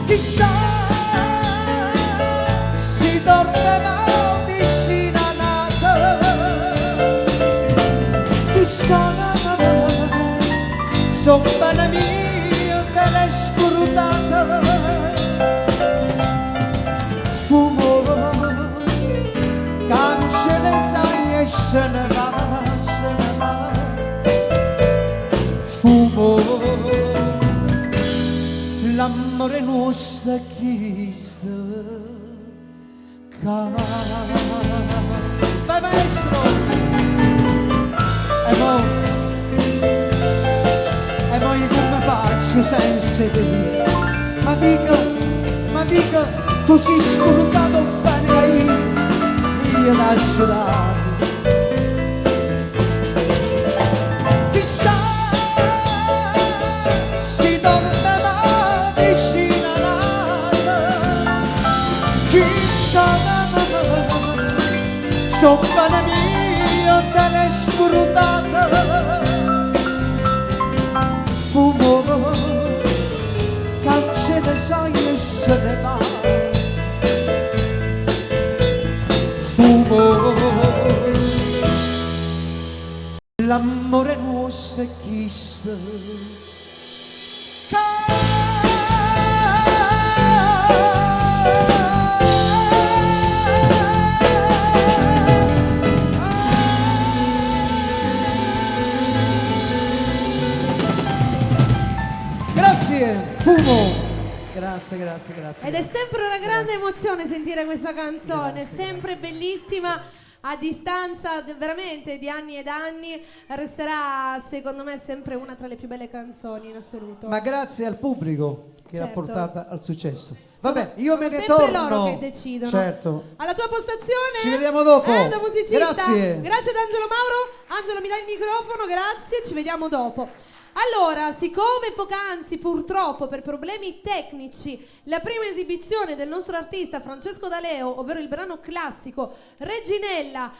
Chissà si dormeva vicino a nata, chissà son bene mio delle scrutate. Fumo, cancelle sai e se ne va, se ne va. Fumo, l'amore nostro chissà. Vai maestro! E poi come faccio senza te? Ma dica, così scordato bene io lascio dare. Chissà si dormeva vicino a nata, chissà sono mio delle scrutate. Fumo, calce de sai e se ne va. Fumo, l'amore nostro chissà. Fumo! Grazie. Ed è sempre una grande emozione sentire questa canzone, sempre bellissima, a distanza veramente di anni ed anni, resterà secondo me sempre una tra le più belle canzoni in assoluto. Ma grazie al pubblico che l'ha Certo. portata al successo. Vabbè, io me ne sempre torno. loro che decidono. Certo. Alla tua postazione. Ci vediamo dopo. Da musicista. Grazie. Grazie ad Angelo Mauro. Angelo, mi dai il microfono, grazie, ci vediamo dopo. Allora, siccome poc'anzi purtroppo per problemi tecnici la prima esibizione del nostro artista Francesco D'Aleo, ovvero il brano classico Reginella,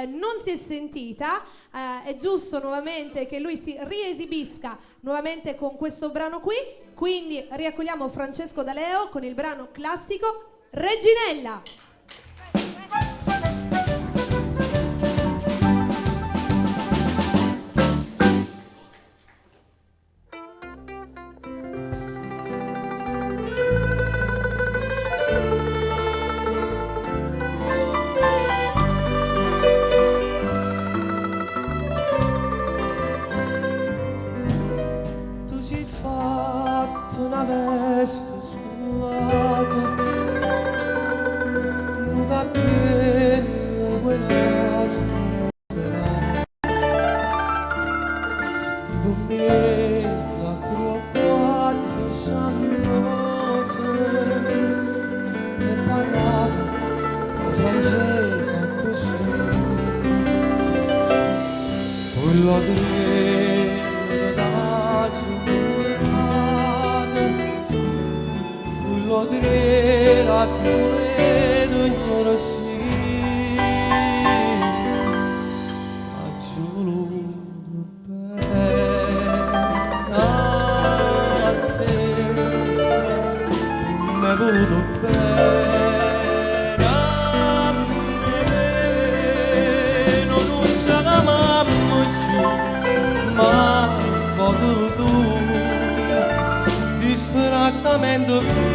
non si è sentita, è giusto nuovamente che lui si riesibisca nuovamente con questo brano qui, quindi riaccogliamo Francesco D'Aleo con il brano classico Reginella. Una veste sul lato, nuda bene quella strada, sti con me quattro cantose e parlavo francese così, quello che da Podré la puedo conocer a chulo a te me voluto bene a me non c'è la mamma più ma foto tu distrattamente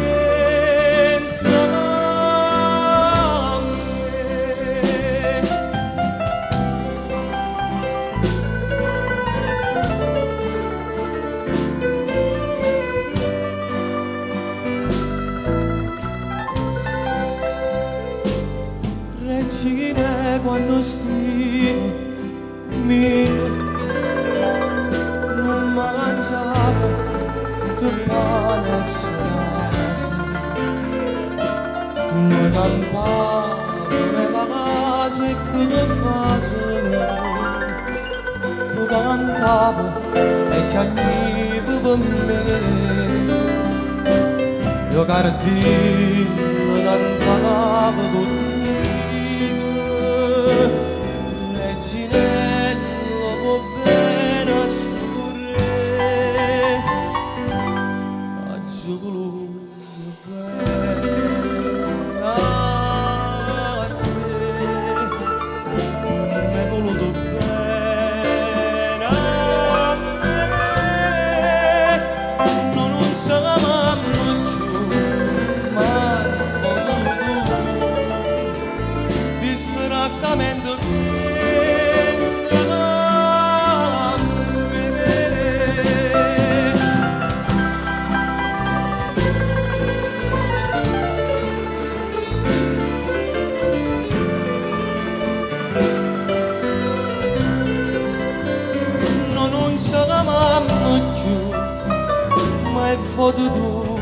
cantava e chiagniva per me. Io cardino cantava cottina, reginello può bene a suo re, t'aggio voluto bene a te, m'hai voluto bene a me, non siamo più mai potuto distrattamente pensa a me. Non siamo più mai potuto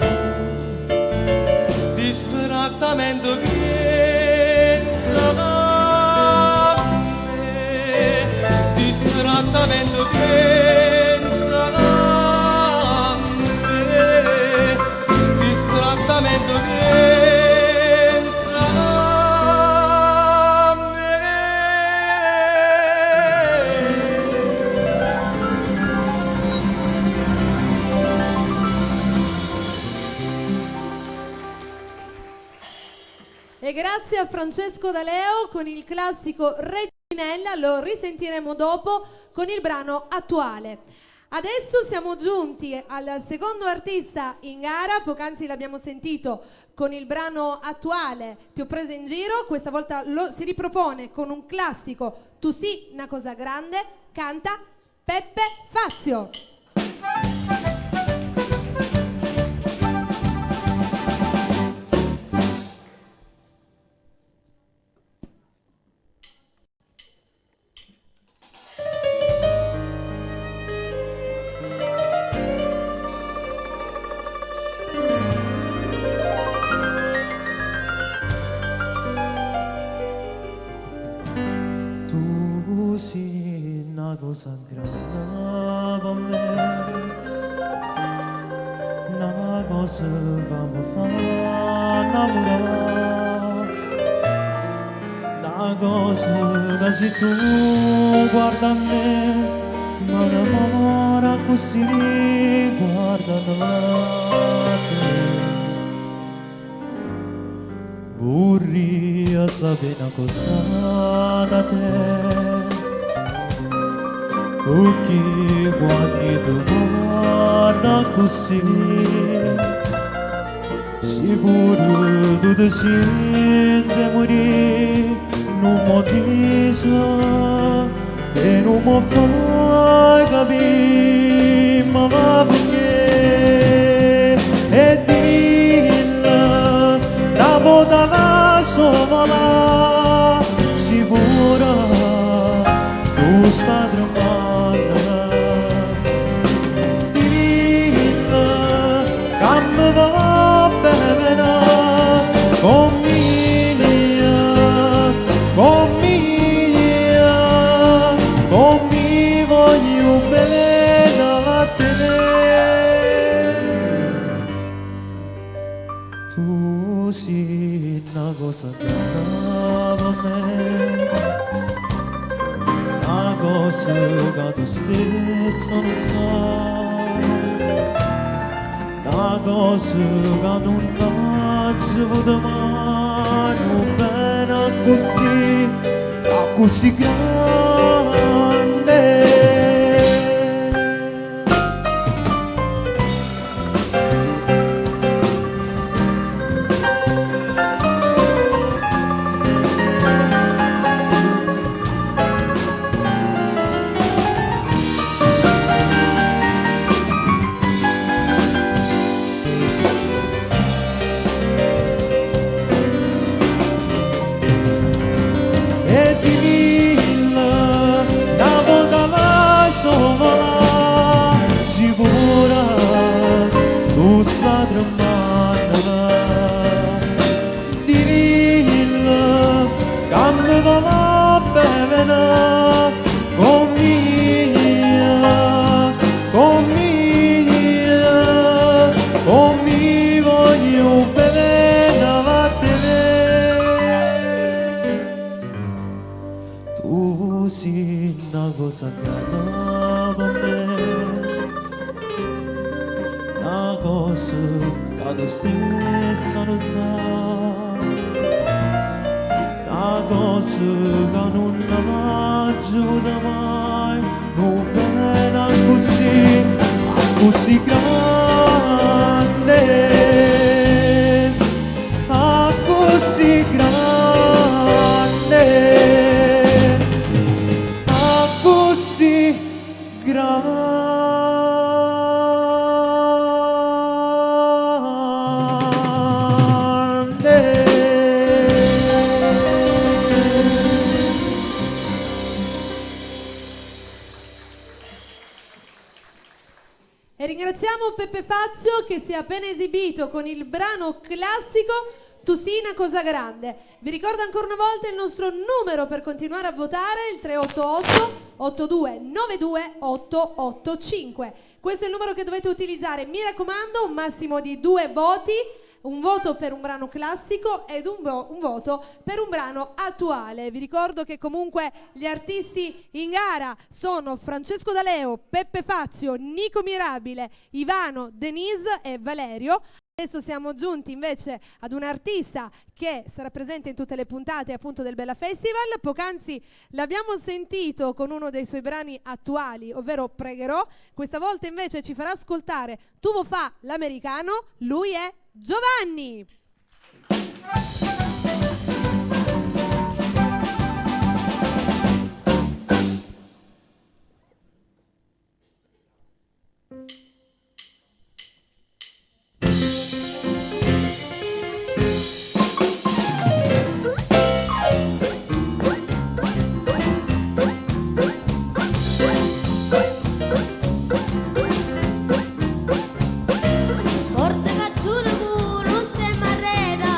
distrattamente pensa a me, distrattamente pensa a me, distrattamente pensa a me. E grazie a Francesco D'Aleo con il classico Reginella, lo risentiremo dopo con il brano attuale. Adesso siamo giunti al secondo artista in gara, poc'anzi l'abbiamo sentito con il brano attuale Ti ho presa in giro, questa volta si ripropone con un classico Tu sì una cosa grande, canta Peppe Fazio. Tu sei una cosa grande per me, una cosa che mi fa innamorare, una cosa che se tu guarda a me mi innamora così, guarda a te. Vorrei sapere una cosa da te, perché quando tu guarda così, sicuro tu ti senti morire, non mi dici e non mi fai capire, ma va perché e dilla la boda la sola sicura tu sta tremando, dilla che mi va bene con mi voglio bene a te. Tu sei una cosa grande per me, una cosa che tu stesso non sai, una cosa che non faccio potuto mai bene così grande. E dilla una cosa accada per me, una cosa che tu stessa non sai, una cosa che non mi aiuta mai, non bene così grande, così grande, così grande. E ringraziamo Peppe Fazio che si è appena esibito con il brano classico Tu sii una cosa grande. Vi ricordo ancora una volta il nostro numero per continuare a votare, il 388 8292 885. Questo è il numero che dovete utilizzare. Mi raccomando, un massimo di 2 voti, un voto per un brano classico ed un voto per un brano attuale. Vi ricordo che comunque gli artisti in gara sono Francesco D'Aleo, Peppe Fazio, Nico Mirabile, Ivano, Denise e Valerio. Adesso siamo giunti invece ad un artista che sarà presente in tutte le puntate appunto del Bella Festival. Poc'anzi l'abbiamo sentito con uno dei suoi brani attuali, ovvero Pregherò. Questa volta invece ci farà ascoltare Tu vo fa l'americano. Lui è Giovanni. Porta cazzuto culo stemma arreda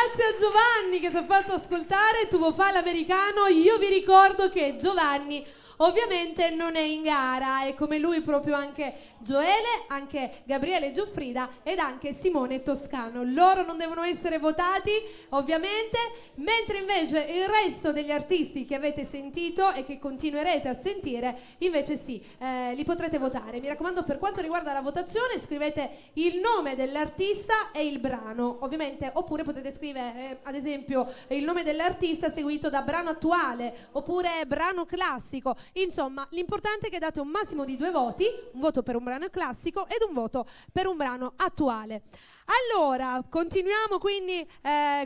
Grazie a Giovanni che ci ha fatto ascoltare Tuo fa l'americano. Io vi ricordo che Giovanni ovviamente non è in gara, e come lui proprio anche Gioele, anche Gabriele Giuffrida ed anche Simone Toscano. Loro non devono essere votati ovviamente, mentre invece il resto degli artisti che avete sentito e che continuerete a sentire invece sì, li potrete votare. Mi raccomando, per quanto riguarda la votazione scrivete il nome dell'artista e il brano ovviamente, oppure potete scrivere ad esempio il nome dell'artista seguito da brano attuale oppure brano classico. Insomma, l'importante è che date un massimo di 2 voti, un voto per un brano classico ed un voto per un brano attuale. Allora, continuiamo quindi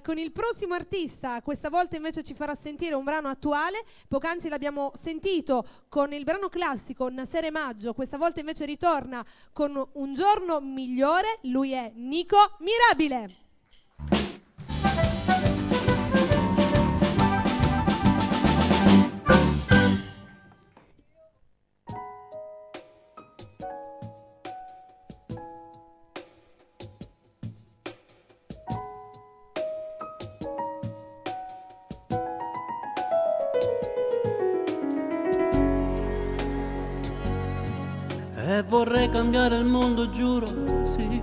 con il prossimo artista. Questa volta invece ci farà sentire un brano attuale. Poc'anzi l'abbiamo sentito con il brano classico Nasere Maggio, questa volta invece ritorna con Un giorno migliore. Lui è Nico Mirabile. E vorrei cambiare il mondo, giuro, sì,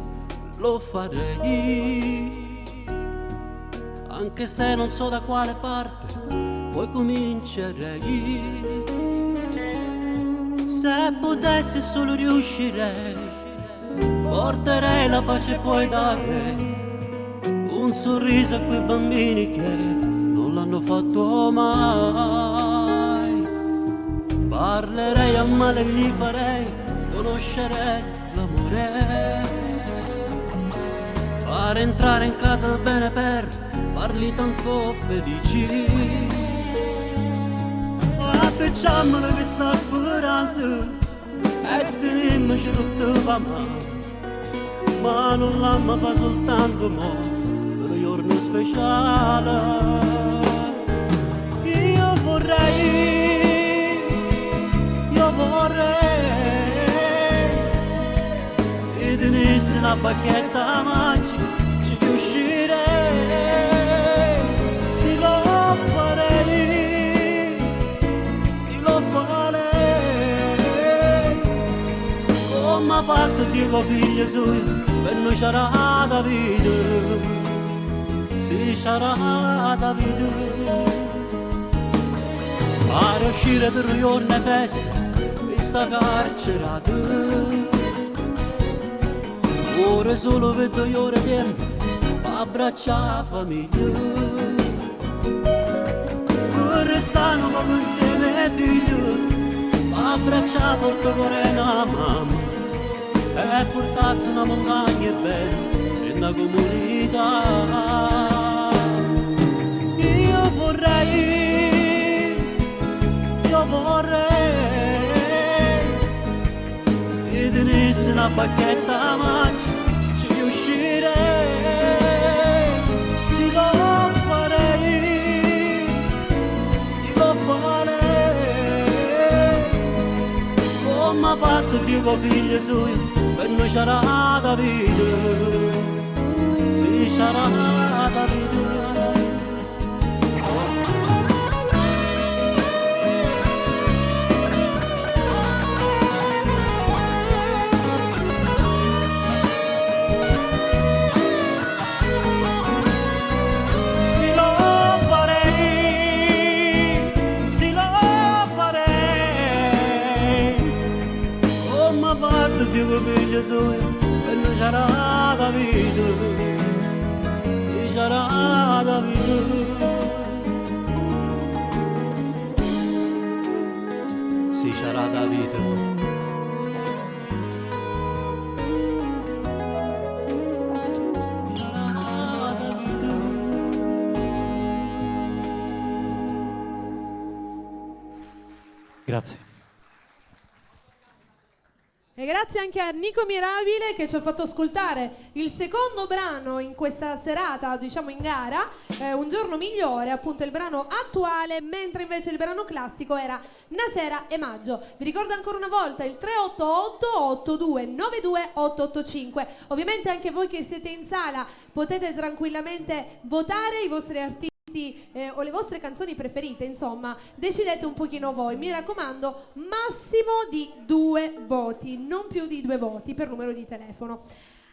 lo farei. Anche se non so da quale parte, poi comincerei. Se potessi solo riuscirei, porterei la pace e poi darei un sorriso a quei bambini che non l'hanno fatto mai. Parlerei al male e gli farei conoscere l'amore, fare entrare in casa il bene per farli tanto felici. Appicciamola questa speranza e tenimmoci tutta la mano, ma non l'amma fa soltanto mo per un giorno speciale. Io vorrei tenesse una bacchetta magica, ci riuscirei, si lo farei, come ha fatto Dio figlio suo, per noi c'era da vita, sì c'era da vita, fare uscire per un giorno e festa, questa carcerata. Ora solo per 2 ore tempo abbraccia la famiglia, restano proprio insieme ai figli, abbraccia porto cuore una mamma e portarsi una montagna bella e una comunità. Io vorrei se tenesse una bacchetta magica, ci riuscirei, si lo farei, come ha fatto Dio con figlio suo, per noi c'era da vita, sì c'era da vita. Dio figlio suo, e noi c'era da vita, e c'era da vita. Sì, c'era da vita. C'era da vita. E grazie grazie anche a Nico Mirabile che ci ha fatto ascoltare il secondo brano in questa serata, diciamo in gara, Un giorno migliore, appunto il brano attuale, mentre invece il brano classico era Nasera e Maggio. Vi ricordo ancora una volta il 388-8292-885. Ovviamente anche voi che siete in sala potete tranquillamente votare i vostri artisti o le vostre canzoni preferite, insomma decidete un pochino voi. Mi raccomando, massimo di 2 voti, non più di 2 voti per numero di telefono.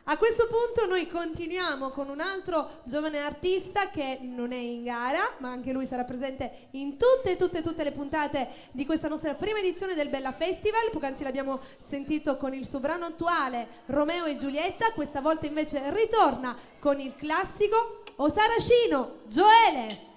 A questo punto noi continuiamo con un altro giovane artista che non è in gara, ma anche lui sarà presente in tutte le puntate di questa nostra prima edizione del Bella Festival. Poc'anzi l'abbiamo sentito con il suo brano attuale Romeo e Giulietta, questa volta invece ritorna con il classico O Saracino, Gioele.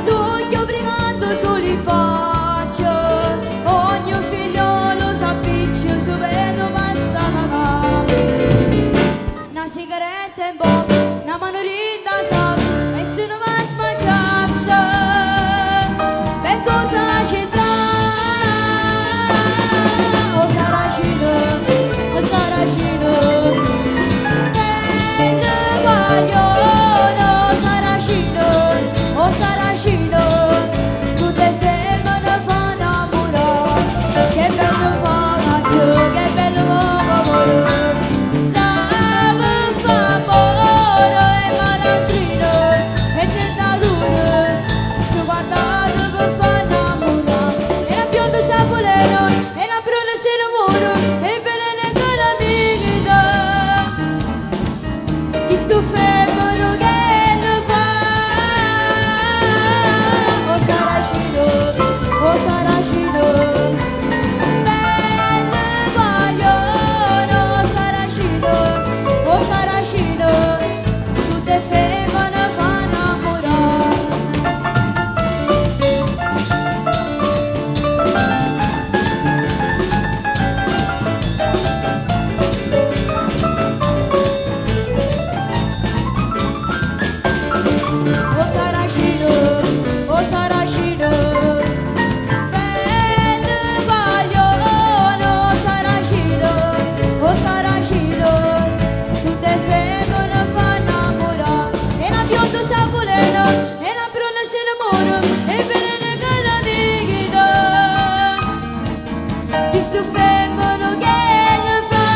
l'occhio brigando solo in faccia, ogni figliolo s'appiccia subito passa cagà. Una sigaretta in bocca, una manorina sotto e se non va a smangiarsi per tutta la città. O Saracino, o Saracino, bello guaglione, o Saracino, tutte femmine fanno innamorare, che bello faccio, che bello amore, sape fa amore e malandrino e tentatura, su guardate per far innamorare, e la bionda sa volere, e la bruna se innamora, e veleno con l'amica, chi sto femmino che o Saracino, bello guaglione, o Saracino, tutte femmine fanno innamorare. O Saracino, o Saracino, o Saracino, tutte femmine fanno innamorare, e la bionda sa volere, e la bruna si innamora, e veleno con l'amica, chi sto femmine che ne fa?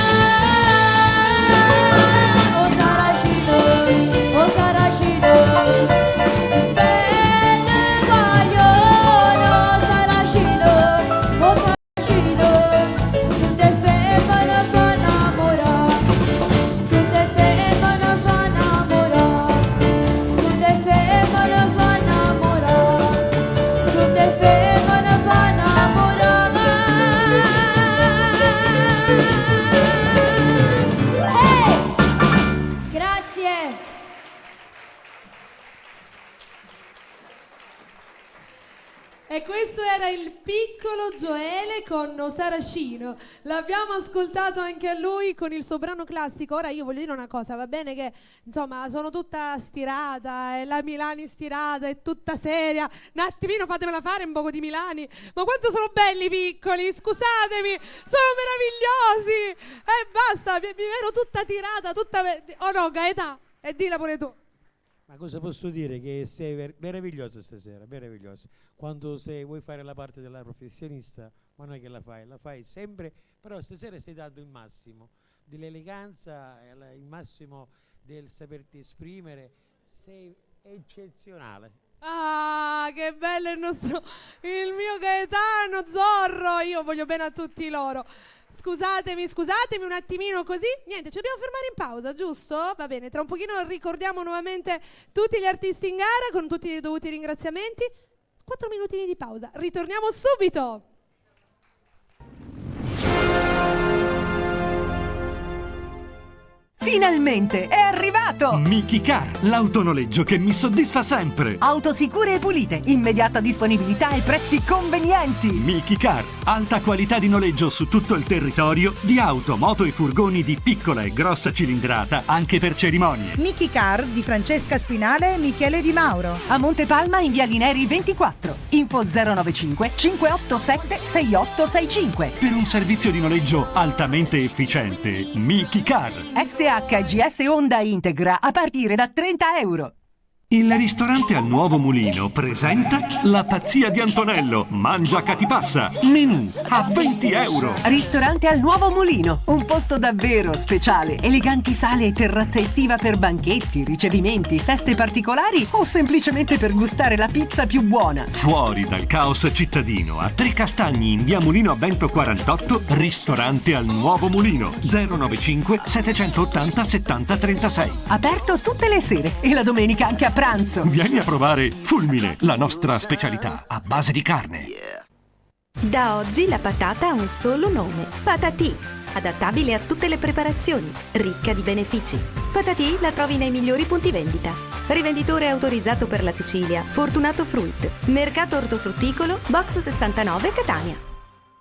O Saracino, o Saracino, bello guaglione, o Saracino, o Saracino, tutte femmine fanno innamorare, tutte femmine fanno innamorare, tutte femmine fanno innamorare, tutte femmine fanno innamorare. Hey! Grazie. E questo era il piccolo Gioele con O Saracino. L'abbiamo ascoltato anche a lui con il suo brano classico. Ora io voglio dire una cosa, va bene che insomma sono tutta stirata e la Milani stirata è tutta seria. Un attimino fatemela fare un poco di Milani. Ma quanto sono belli piccoli, scusatemi, sono meravigliosi. E basta, mi vedo tutta tirata, tutta... Oh no, Gaetà, e dilla pure tu. Ma cosa posso dire? Che sei meraviglioso stasera, meraviglioso. Quando vuoi fare la parte della professionista, ma non è che la fai sempre, però stasera stai dando il massimo dell'eleganza, il massimo del saperti esprimere, sei eccezionale. Ah, che bello il mio Gaetano Zorro, io voglio bene a tutti loro. Scusatemi un attimino così. Niente, ci dobbiamo fermare in pausa, giusto? Va bene, tra un pochino ricordiamo nuovamente tutti gli artisti in gara con tutti i dovuti ringraziamenti. 4 minutini di pausa, ritorniamo subito. Finalmente è arrivato! Miki Car, l'autonoleggio che mi soddisfa sempre. Auto sicure e pulite, immediata disponibilità e prezzi convenienti. Miki Car, alta qualità di noleggio su tutto il territorio di auto, moto e furgoni di piccola e grossa cilindrata anche per cerimonie. Miki Car di Francesca Spinale e Michele Di Mauro. A Montepalma in Via Lineri 24. Info 095 587 6865. Per un servizio di noleggio altamente efficiente, Miki Car. SHGS Honda Integra a partire da €30. Il ristorante al Nuovo Mulino presenta La pazzia di Antonello. Mangia catipassa. Menù a €20. Ristorante al Nuovo Mulino, un posto davvero speciale. Eleganti sale e terrazza estiva per banchetti, ricevimenti, feste particolari o semplicemente per gustare la pizza più buona. Fuori dal caos cittadino, a Trecastagni in Via Mulino a Bento 48, ristorante al Nuovo Mulino. 095 780 70 36. Aperto tutte le sere e la domenica anche a pranzo. Vieni a provare Fulmine, la nostra specialità a base di carne. Da oggi la patata ha un solo nome: Patatì. Adattabile a tutte le preparazioni, ricca di benefici. Patatì la trovi nei migliori punti vendita. Rivenditore autorizzato per la Sicilia, Fortunato Fruit. Mercato ortofrutticolo, box 69 Catania.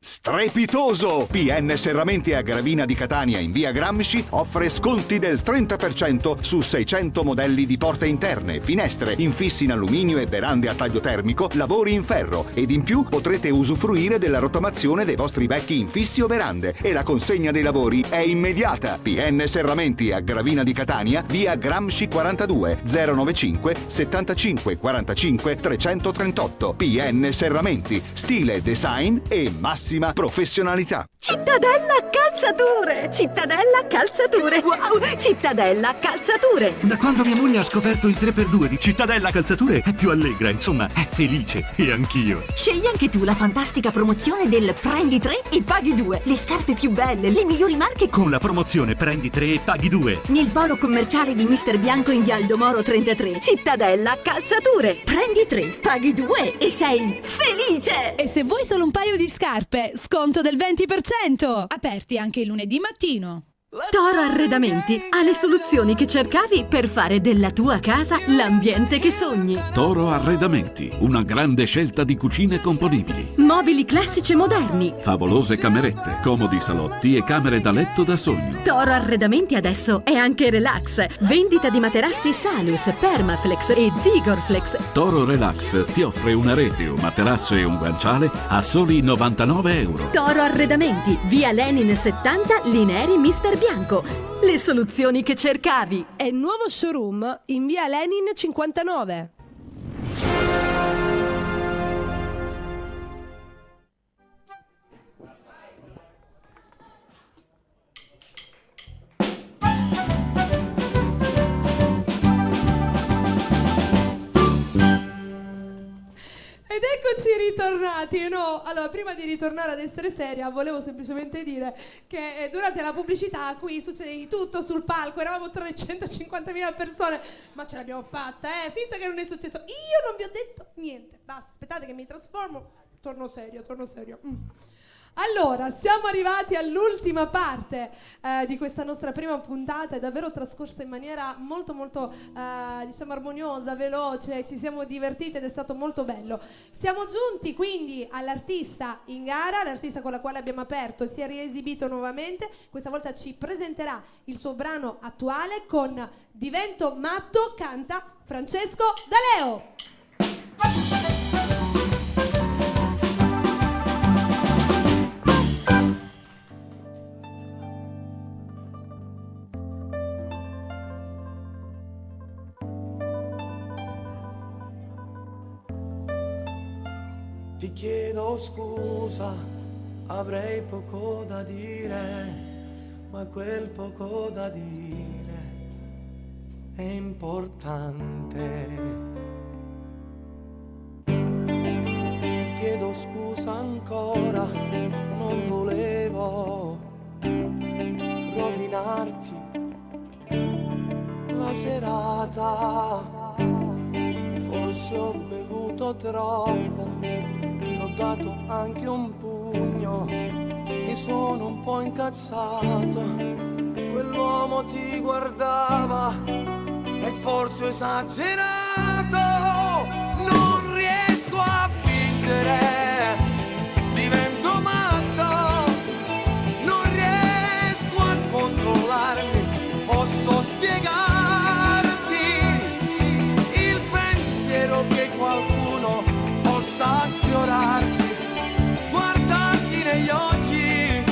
Strepitoso! PN Serramenti a Gravina di Catania in via Gramsci offre sconti del 30% su 600 modelli di porte interne, finestre, infissi in alluminio e verande a taglio termico, lavori in ferro, ed in più potrete usufruire della rottamazione dei vostri vecchi infissi o verande e la consegna dei lavori è immediata. PN Serramenti a Gravina di Catania, via Gramsci 42 095 75 45 338. PN Serramenti, stile, design e massima professionalità. Cittadella Calzature! Cittadella Calzature! Wow! Cittadella Calzature! Da quando mia moglie ha scoperto il 3x2 di Cittadella Calzature è più allegra, insomma, è felice. E anch'io. Scegli anche tu la fantastica promozione del Prendi 3 e Paghi 2. Le scarpe più belle, le migliori marche Con la promozione Prendi 3 e Paghi 2. nel polo commerciale di Mister Bianco in via Aldomoro 33. Cittadella Calzature. Prendi 3, paghi 2 e sei felice! E se vuoi solo un paio di scarpe, sconto del 20%. Aperti anche il lunedì mattino. Toro Arredamenti ha le soluzioni che cercavi per fare della tua casa l'ambiente che sogni. Toro Arredamenti, una grande scelta di cucine componibili. Mobili classici e moderni. Favolose camerette, comodi salotti e camere da letto da sogno. Toro Arredamenti adesso è anche relax. Vendita di materassi Salus, Permaflex e Vigorflex. Toro Relax ti offre una rete, un materasso e un guanciale a soli €99. Toro Arredamenti, via Lenin 70, Lineri Mister Bianco. Le soluzioni che cercavi. E nuovo showroom in via Lenin 59. Ed eccoci ritornati, no? Allora, prima di ritornare ad essere seria, volevo semplicemente dire che durante la pubblicità qui succede di tutto sul palco, eravamo 350.000 persone, ma ce l'abbiamo fatta, finta che non è successo. Io non vi ho detto niente, basta, aspettate che mi trasformo, torno seria. Allora, siamo arrivati all'ultima parte di questa nostra prima puntata, è davvero trascorsa in maniera molto diciamo armoniosa, veloce, ci siamo divertiti ed è stato molto bello. Siamo giunti quindi all'artista in gara, l'artista con la quale abbiamo aperto e si è riesibito nuovamente, questa volta ci presenterà il suo brano attuale con Divento matto, canta Francesco D'Aleo. Ti chiedo scusa, avrei poco da dire, ma quel poco da dire è importante. Ti chiedo scusa ancora, non volevo rovinarti la serata, forse ho bevuto troppo, ho dato anche un pugno, mi sono un po' incazzato, quell'uomo ti guardava e forse ho esagerato, non riesco a fingere, divento matto, non riesco a controllarmi, posso spiegarti il pensiero che qualcuno possa sfiorarti, guardarti negli occhi,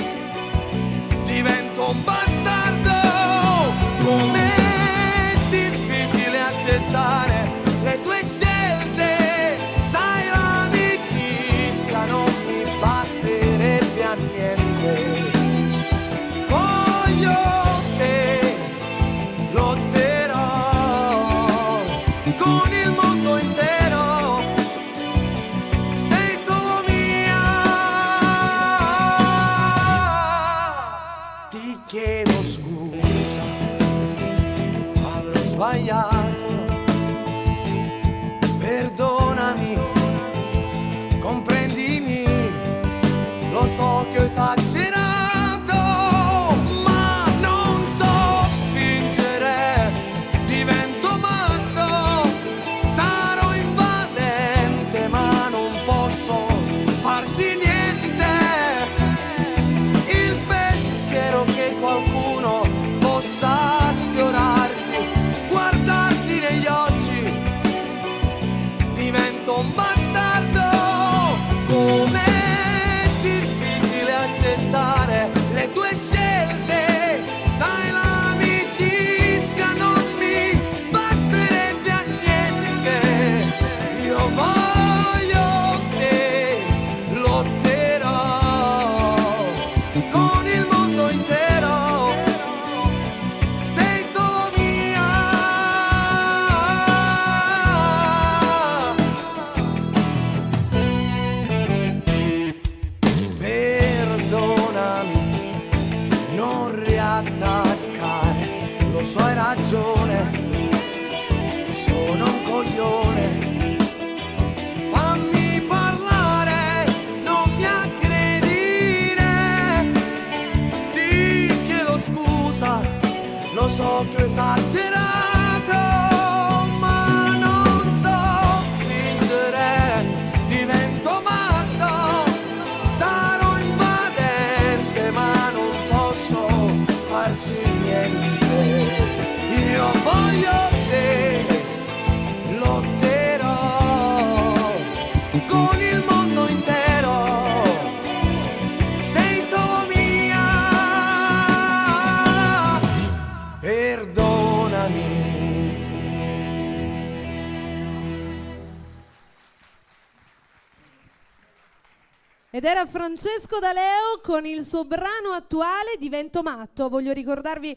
divento un bastardo, com'è difficile accettare le tue scelte, sai l'amicizia non mi basterebbe a niente, voglio te, lotterò con il mondo intero, sei solo mia, ti chiedo scusa, avrò sbagliato, perdonami, comprendimi, lo so che ho esagerato, ma non so fingere, divento matto, sarò invadente, ma non posso farci niente, il pensiero che qualcuno possa sfiorarti, guardarti negli occhi, divento un bastardo, com'è difficile accettare le tue scelte, sai l'amicizia non mi basterebbe a niente, io voglio te, lotterò con il mondo intero, sei solo mia, perdonami, non riattaccare, lo so hai ragione, sono un coglione, fammi parlare, non mi aggredire, ti chiedo scusa, lo so che ho esagerato, ma non so fingere, divento matto, sarò invadente, ma non posso farci niente, io voglio te, lotterò con il mondo intero, sei solo mia, perdonami. Ed era Francesco D'Aleo con il suo brano attuale Divento matto. Voglio ricordarvi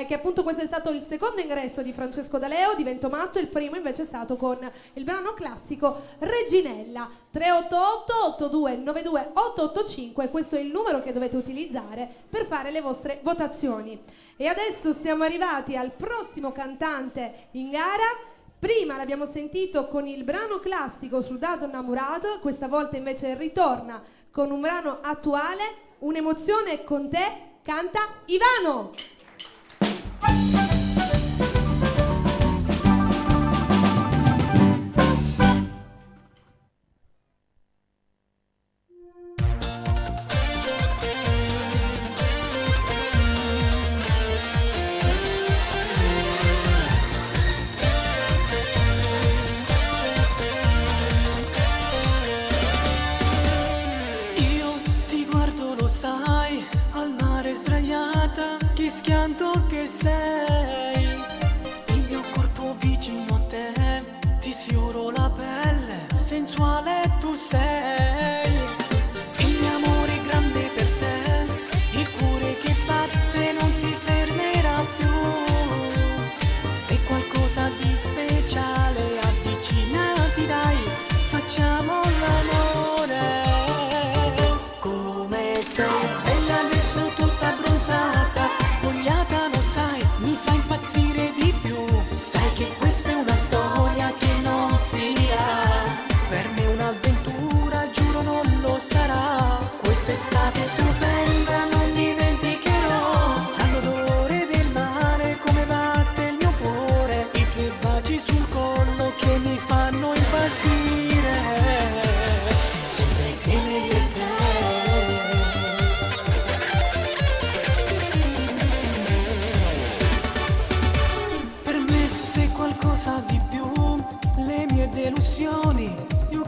che appunto questo è stato il secondo ingresso di Francesco D'Aleo, Divento matto, il primo invece è stato con il brano classico Reginella. 388-8292-885, questo è il numero che dovete utilizzare per fare le vostre votazioni. E adesso siamo arrivati al prossimo cantante in gara. Prima l'abbiamo sentito con il brano classico Soldato innamorato, questa volta invece ritorna con un brano attuale, Un'emozione con te, canta Ivano. Io ti guardo, lo sai, al mare sdraiata, che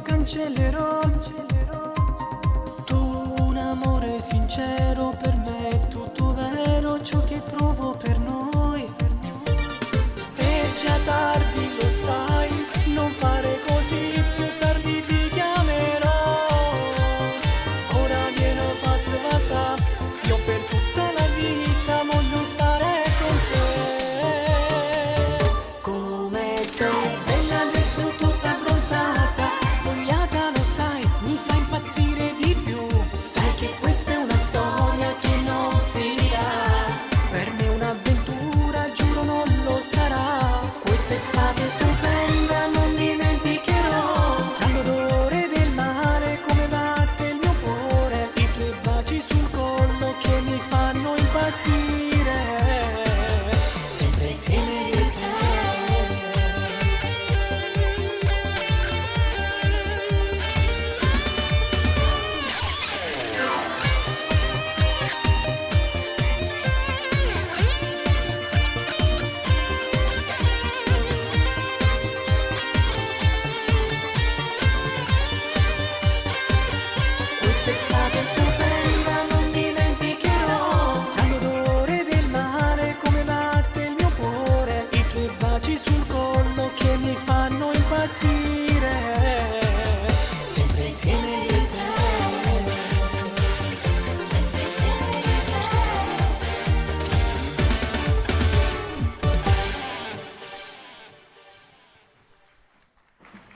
cancellerò. Tu un amore sincero, per me è tutto vero ciò che provo per noi. È già tardi, lo sai, non fare così, più tardi ti chiamerò. Ora viene fatto WhatsApp, io per tutta la vita voglio stare con te. Come sei bella adesso tutta abbronzata, spogliata lo sai, mi fa impazzire di più. Sai che questa è una storia che non finirà, per me un'avventura, giuro non lo sarà. Quest'estate stupenda non dimenticherò, tra l'odore del mare come batte il mio cuore, i tuoi baci sul collo che mi fanno impazzire, sempre insieme di te. Quest'estate stupenda non dimenticherò, tra l'odore del mare come batte il mio cuore, i tuoi baci sul collo che mi fanno impazzire, sempre insieme di te. Sempre insieme di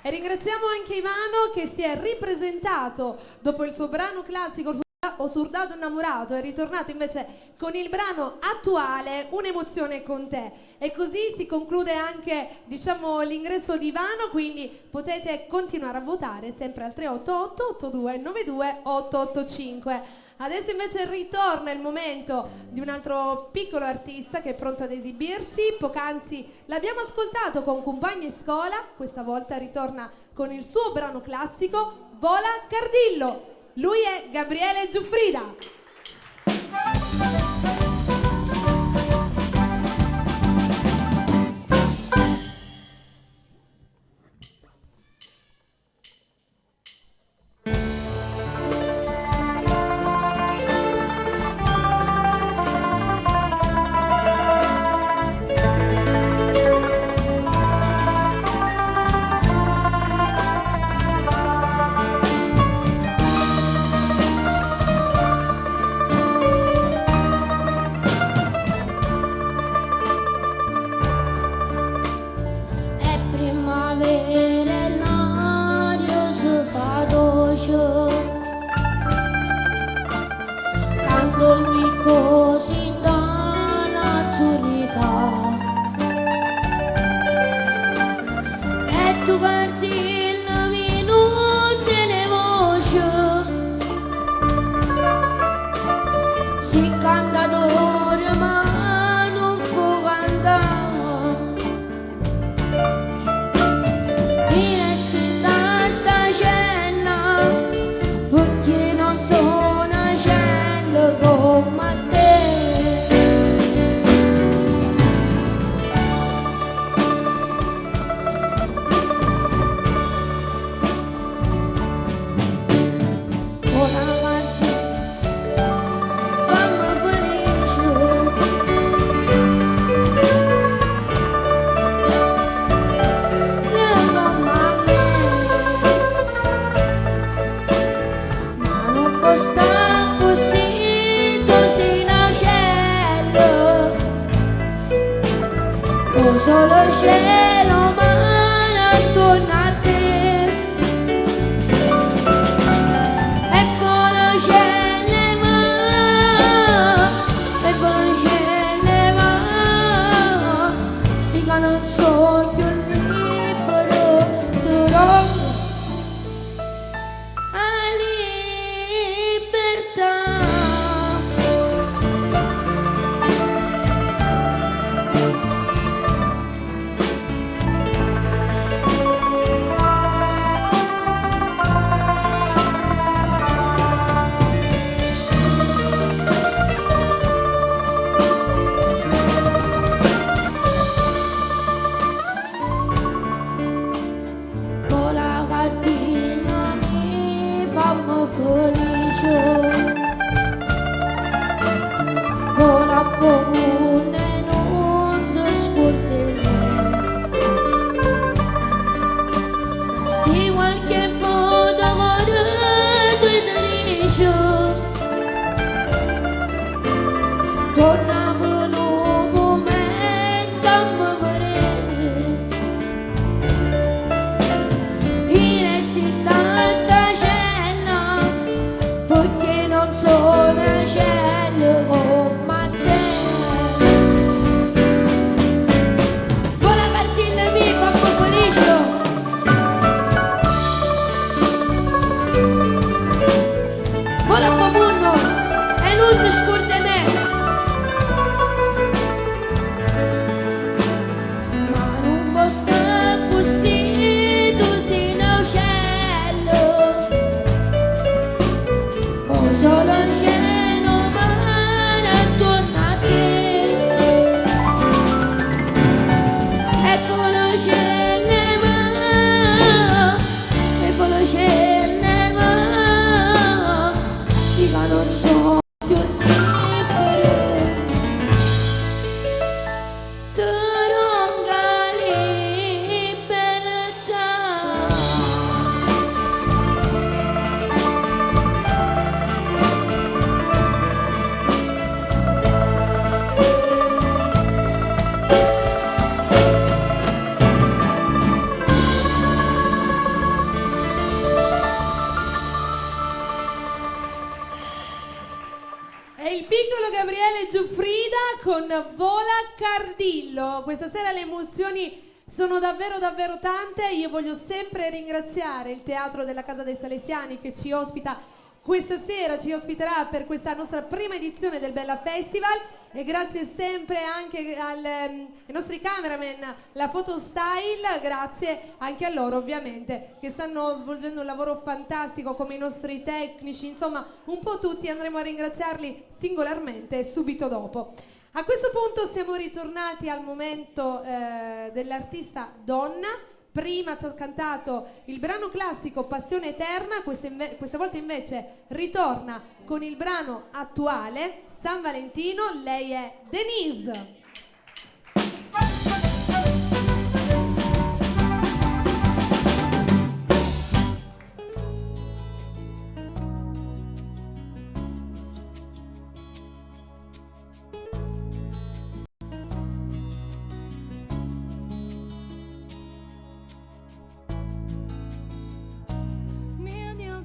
E ringraziamo anche Ivano che si è ripresentato dopo il suo brano classico Ho surdato innamorato, è ritornato invece con il brano attuale Un'emozione con te. E così si conclude anche, diciamo, l'ingresso di Ivano, quindi potete continuare a votare sempre al 388 8292 885. Adesso invece ritorna il momento di un altro piccolo artista che è pronto ad esibirsi. Poc'anzi l'abbiamo ascoltato con Compagni Scola, questa volta ritorna con il suo brano classico Vola Cardillo. Lui è Gabriele Giuffrida. Solo cielo mare attorno a te, eccolo cielo va, eccolo cielo va, dica non so più libero, tu rogo a libertà. tornavano momento a morire. In estinta sta cella, perché non sono cielo come te. Buona partita mi fa un po' felice. Vola un po' burro e non ti scorda me. Ma non basta così, tu sei in cielo. O solo il cielo mare attorno a te. Ecco lo cielo ma, ecco lo cielo ma, dica non so più libero. Tronca libertà. È il piccolo Gabriele Giuffrida con Vola Cardillo. Questa sera le emozioni sono davvero davvero tante. Io voglio sempre ringraziare il Teatro della Casa dei Salesiani che ci ospita questa sera, ci ospiterà per questa nostra prima edizione del Bella Festival, e grazie sempre anche ai nostri cameraman, la Photostyle, grazie anche a loro ovviamente che stanno svolgendo un lavoro fantastico, come i nostri tecnici, insomma un po' tutti. Andremo a ringraziarli singolarmente subito dopo. A questo punto siamo ritornati al momento dell'artista donna. Prima ci ha cantato il brano classico Passione Eterna, questa volta invece ritorna con il brano attuale San Valentino. Lei è Denise.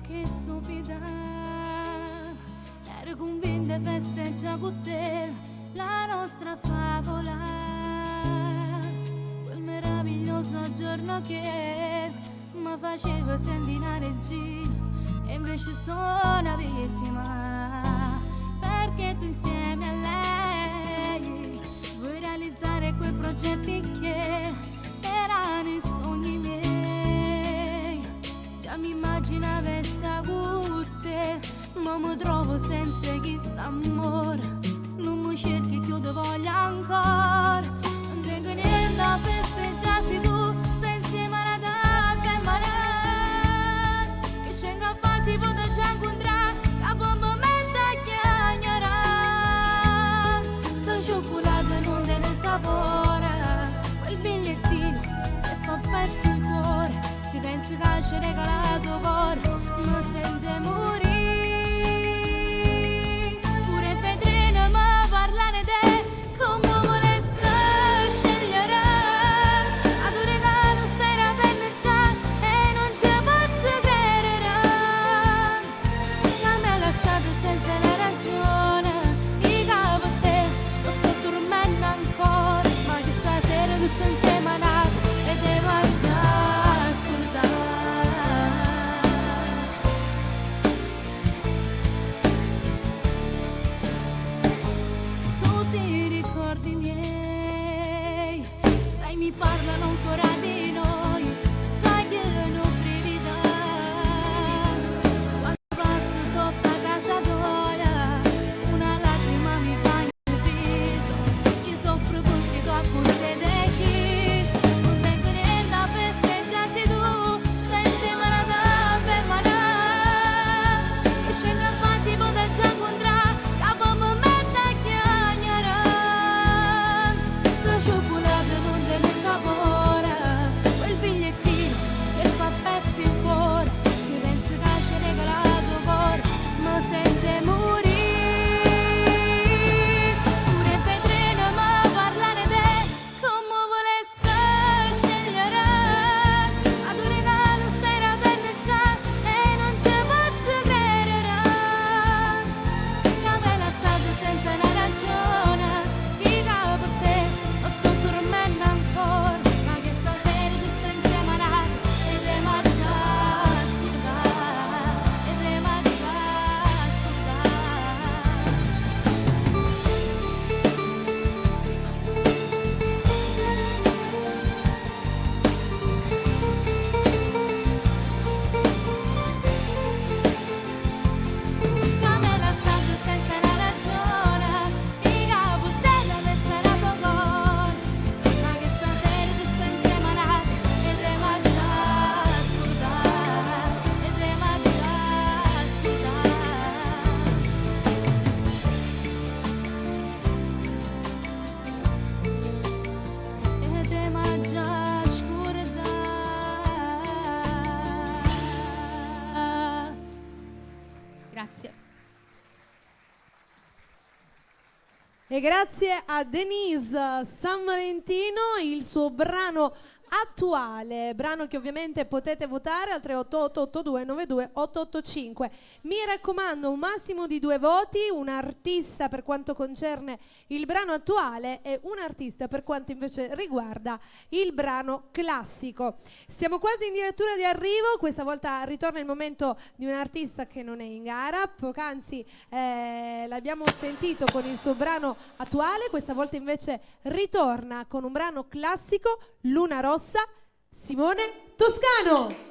Che stupida, ero convinta di festeggiare con te la nostra favola, quel meraviglioso giorno che mi faceva sentire una regina, e invece sono una vittima, perché tu insieme a lei vuoi realizzare quei progetti che erano i sogni miei. Già mi immaginavo sta cutte, ma mi trovo senza questo amore. Non mi cerchi più di voglia ancora. Non tengo niente a festeggiare se tu stai insieme alla tua femmina. Che scenga a fare si può già incontrare, che a buon momento a chiagnare. E grazie a Denise San Valentino, il suo brano attuale, brano che ovviamente potete votare al 388-8292-885. Mi raccomando, un massimo di 2 voti, un artista per quanto concerne il brano attuale e un artista per quanto invece riguarda il brano classico. Siamo quasi in dirittura di arrivo, questa volta ritorna il momento di un artista che non è in gara. Poc'anzi l'abbiamo sentito con il suo brano attuale, questa volta invece ritorna con un brano classico, Luna Rossa, Simone Toscano.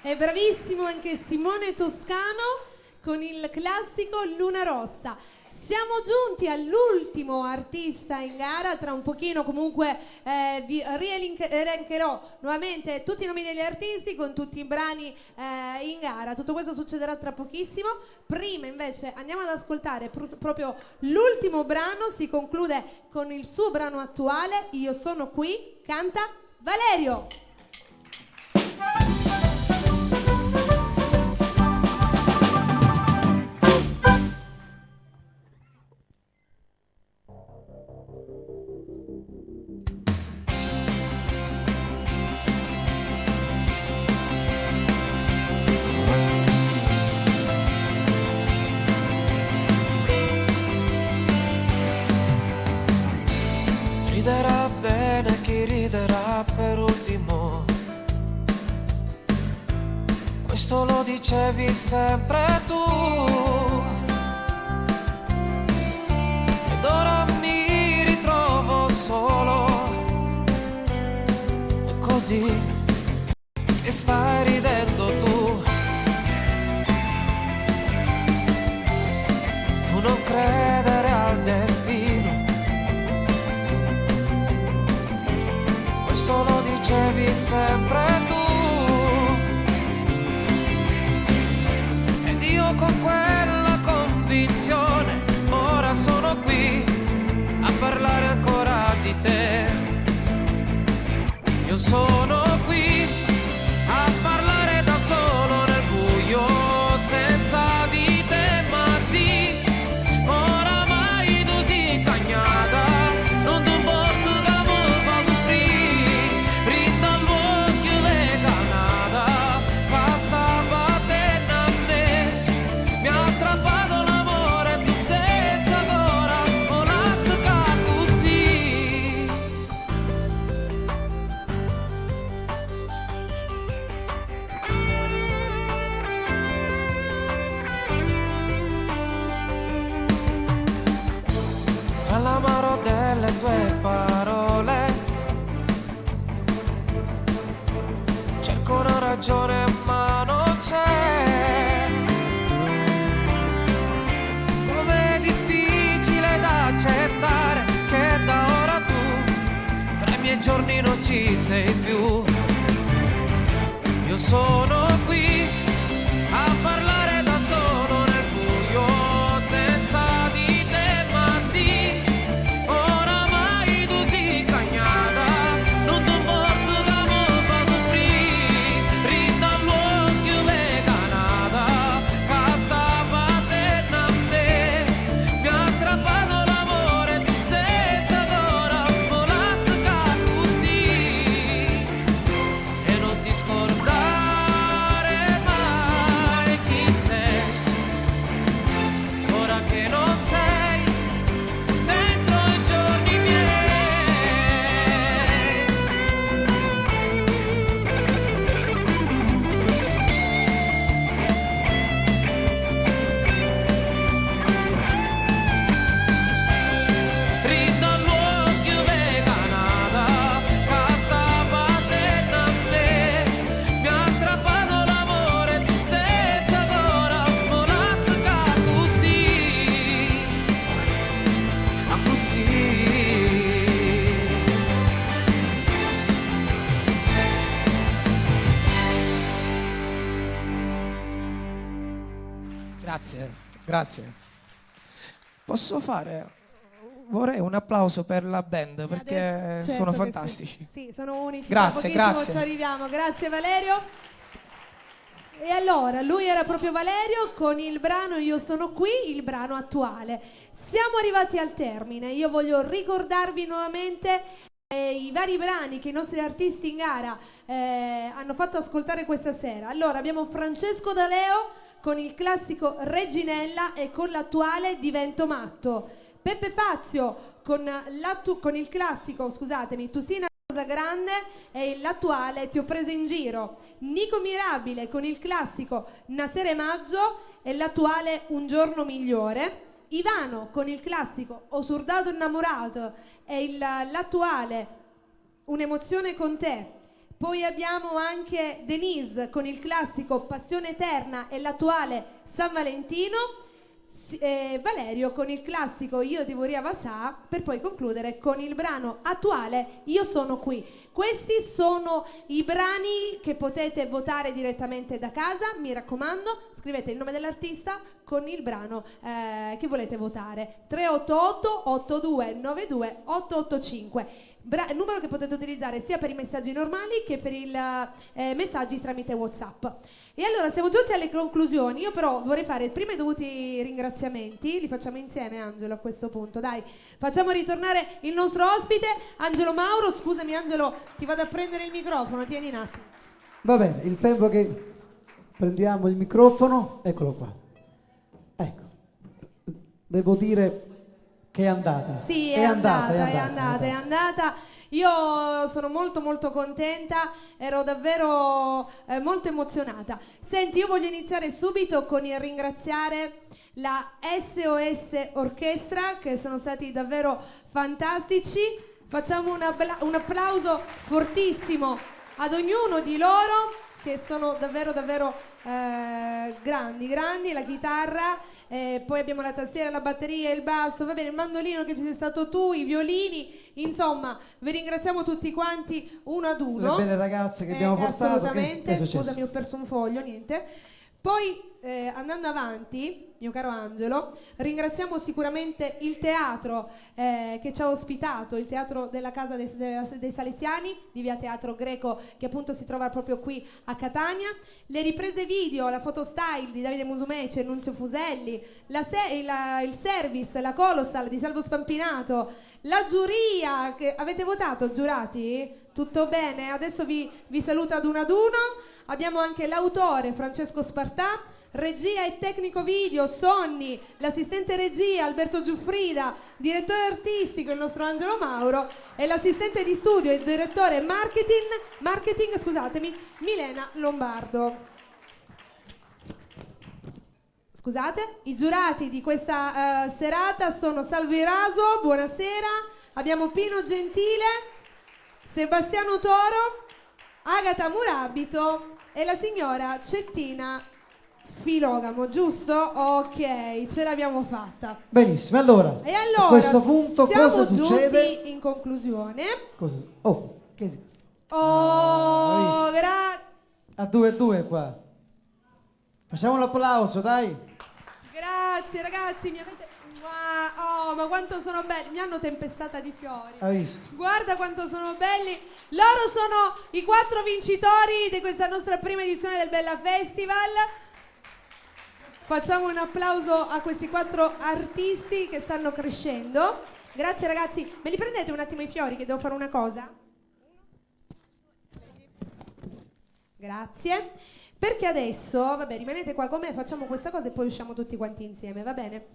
È bravissimo anche Simone Toscano con il classico Luna Rossa. Siamo giunti all'ultimo artista in gara, tra un pochino comunque vi rielencherò nuovamente tutti i nomi degli artisti con tutti i brani in gara. Tutto questo succederà tra pochissimo. Prima invece andiamo ad ascoltare proprio l'ultimo brano, si conclude con il suo brano attuale, Io sono qui, canta Valerio. Riderà bene chi riderà per ultimo. Questo lo dicevi sempre tu. Ed ora mi ritrovo solo. E così che stai ridendo tu. Tu non credere al destino. Questo lo dicevi sempre tu. Ed io con quella convinzione ora sono qui a parlare ancora di te. Io sono qui a parlare da solo nel buio senza di te, ma sì, oramai tu sei cagnata, non ti importa che mi fa soffrire, rinda l'occhio veganata, basta battere a me, mi ha strappato l'amore tu senza ancora, o lascia così. Tra l'amaro delle tue parole cerco una ragione ma non c'è. Com'è difficile da accettare che da ora tu tra i miei giorni non ci sei più. Io sono qui a parlare da solo nel buio senza di te, ma sì, oramai tu sei cagnata, non ti importa che mi fa soffrire, rinda l'occhio veganata, basta battere a me, mi ha strappato l'amore tu senza ancora, mi lascia così, e non ti scordare mai chi sei, ora che non sei dentro i giorni miei. Rinda l'occhio veganata, basta battere a me, mi ha strappato l'amore tu senza ancora, mi lascia così, a così. Grazie, grazie. Vorrei un applauso per la band perché Certo sono che fantastici. Sì, sono unici. Grazie, tra pochissimo grazie. ci arriviamo. Grazie Valerio. E allora, lui era proprio Valerio con il brano Io sono qui, il brano attuale. Siamo arrivati al termine. Io voglio ricordarvi nuovamente i vari brani che i nostri artisti in gara hanno fatto ascoltare questa sera. Allora, abbiamo Francesco D'Aleo con il classico Reginella e con l'attuale Divento matto. Peppe Fazio con il classico, scusatemi, Tu sei una cosa grande e l'attuale Ti ho presa in giro. Nico Mirabile con il classico Nasere maggio e l'attuale Un giorno migliore. Ivano con il classico Ho surdato innamorato e l'attuale Un'emozione con te. Poi abbiamo anche Denise con il classico Passione eterna e l'attuale San Valentino. Valerio con il classico Io ti vorrei Vasà, per poi concludere con il brano attuale Io sono qui. Questi sono i brani che potete votare direttamente da casa. Mi raccomando, scrivete il nome dell'artista con il brano che volete votare. 388 8292 885. Numero che potete utilizzare sia per i messaggi normali che per i messaggi tramite WhatsApp. E allora siamo giunti alle conclusioni. Io però vorrei fare prima i dovuti ringraziamenti. Li facciamo insieme, Angelo, a questo punto. Dai, facciamo ritornare il nostro ospite, Angelo Mauro. Scusami Angelo, ti vado a prendere il microfono, tieni un attimo. Va bene, il tempo che prendiamo il microfono, eccolo qua. Ecco, devo dire che Che è andata. Sì, è andata. Io sono molto molto contenta, ero davvero molto emozionata. Senti, io voglio iniziare subito con il ringraziare la SOS Orchestra, che sono stati davvero fantastici. Facciamo un applauso fortissimo ad ognuno di loro, che sono davvero grandi, la chitarra, poi abbiamo la tastiera, la batteria, il basso, va bene, il mandolino che ci sei stato tu, i violini, insomma vi ringraziamo tutti quanti uno ad uno. Le belle ragazze che abbiamo portato. Assolutamente, che scusami, ho perso un foglio, niente. Poi andando avanti, mio caro Angelo, ringraziamo sicuramente il teatro che ci ha ospitato, il teatro della Casa dei Salesiani di via Teatro Greco, che appunto si trova proprio qui a Catania, le riprese video, la fotostyle di Davide Musumeci e Nunzio Fuselli, il service, la Colossal di Salvo Spampinato, la giuria, che avete votato, giurati? Tutto bene? Adesso vi saluto ad uno. Abbiamo anche l'autore Francesco Spartà, regia e tecnico video Sonni, l'assistente regia Alberto Giuffrida, direttore artistico il nostro Angelo Mauro e l'assistente di studio e direttore marketing, Milena Lombardo. Scusate, i giurati di questa serata sono Salvi Raso, buonasera, abbiamo Pino Gentile, Sebastiano Toro, Agata Murabito e la signora Cettina Filogamo, giusto? Ok, ce l'abbiamo fatta. Benissimo, allora, e allora a questo punto siamo cosa succede? giunti in conclusione. Che... Grazie. A 2-2 qua. Facciamo un applauso, dai. Grazie ragazzi, mi avete... ma quanto sono belli, mi hanno tempestata di fiori. Hai visto? Guarda quanto sono belli. Loro sono i 4 vincitori di questa nostra prima edizione del Bella Festival. Facciamo un applauso a questi 4 artisti che stanno crescendo. Grazie ragazzi. Me li prendete un attimo i fiori che devo fare una cosa? Grazie. Perché adesso, vabbè, rimanete qua con me, facciamo questa cosa e poi usciamo tutti quanti insieme, va bene?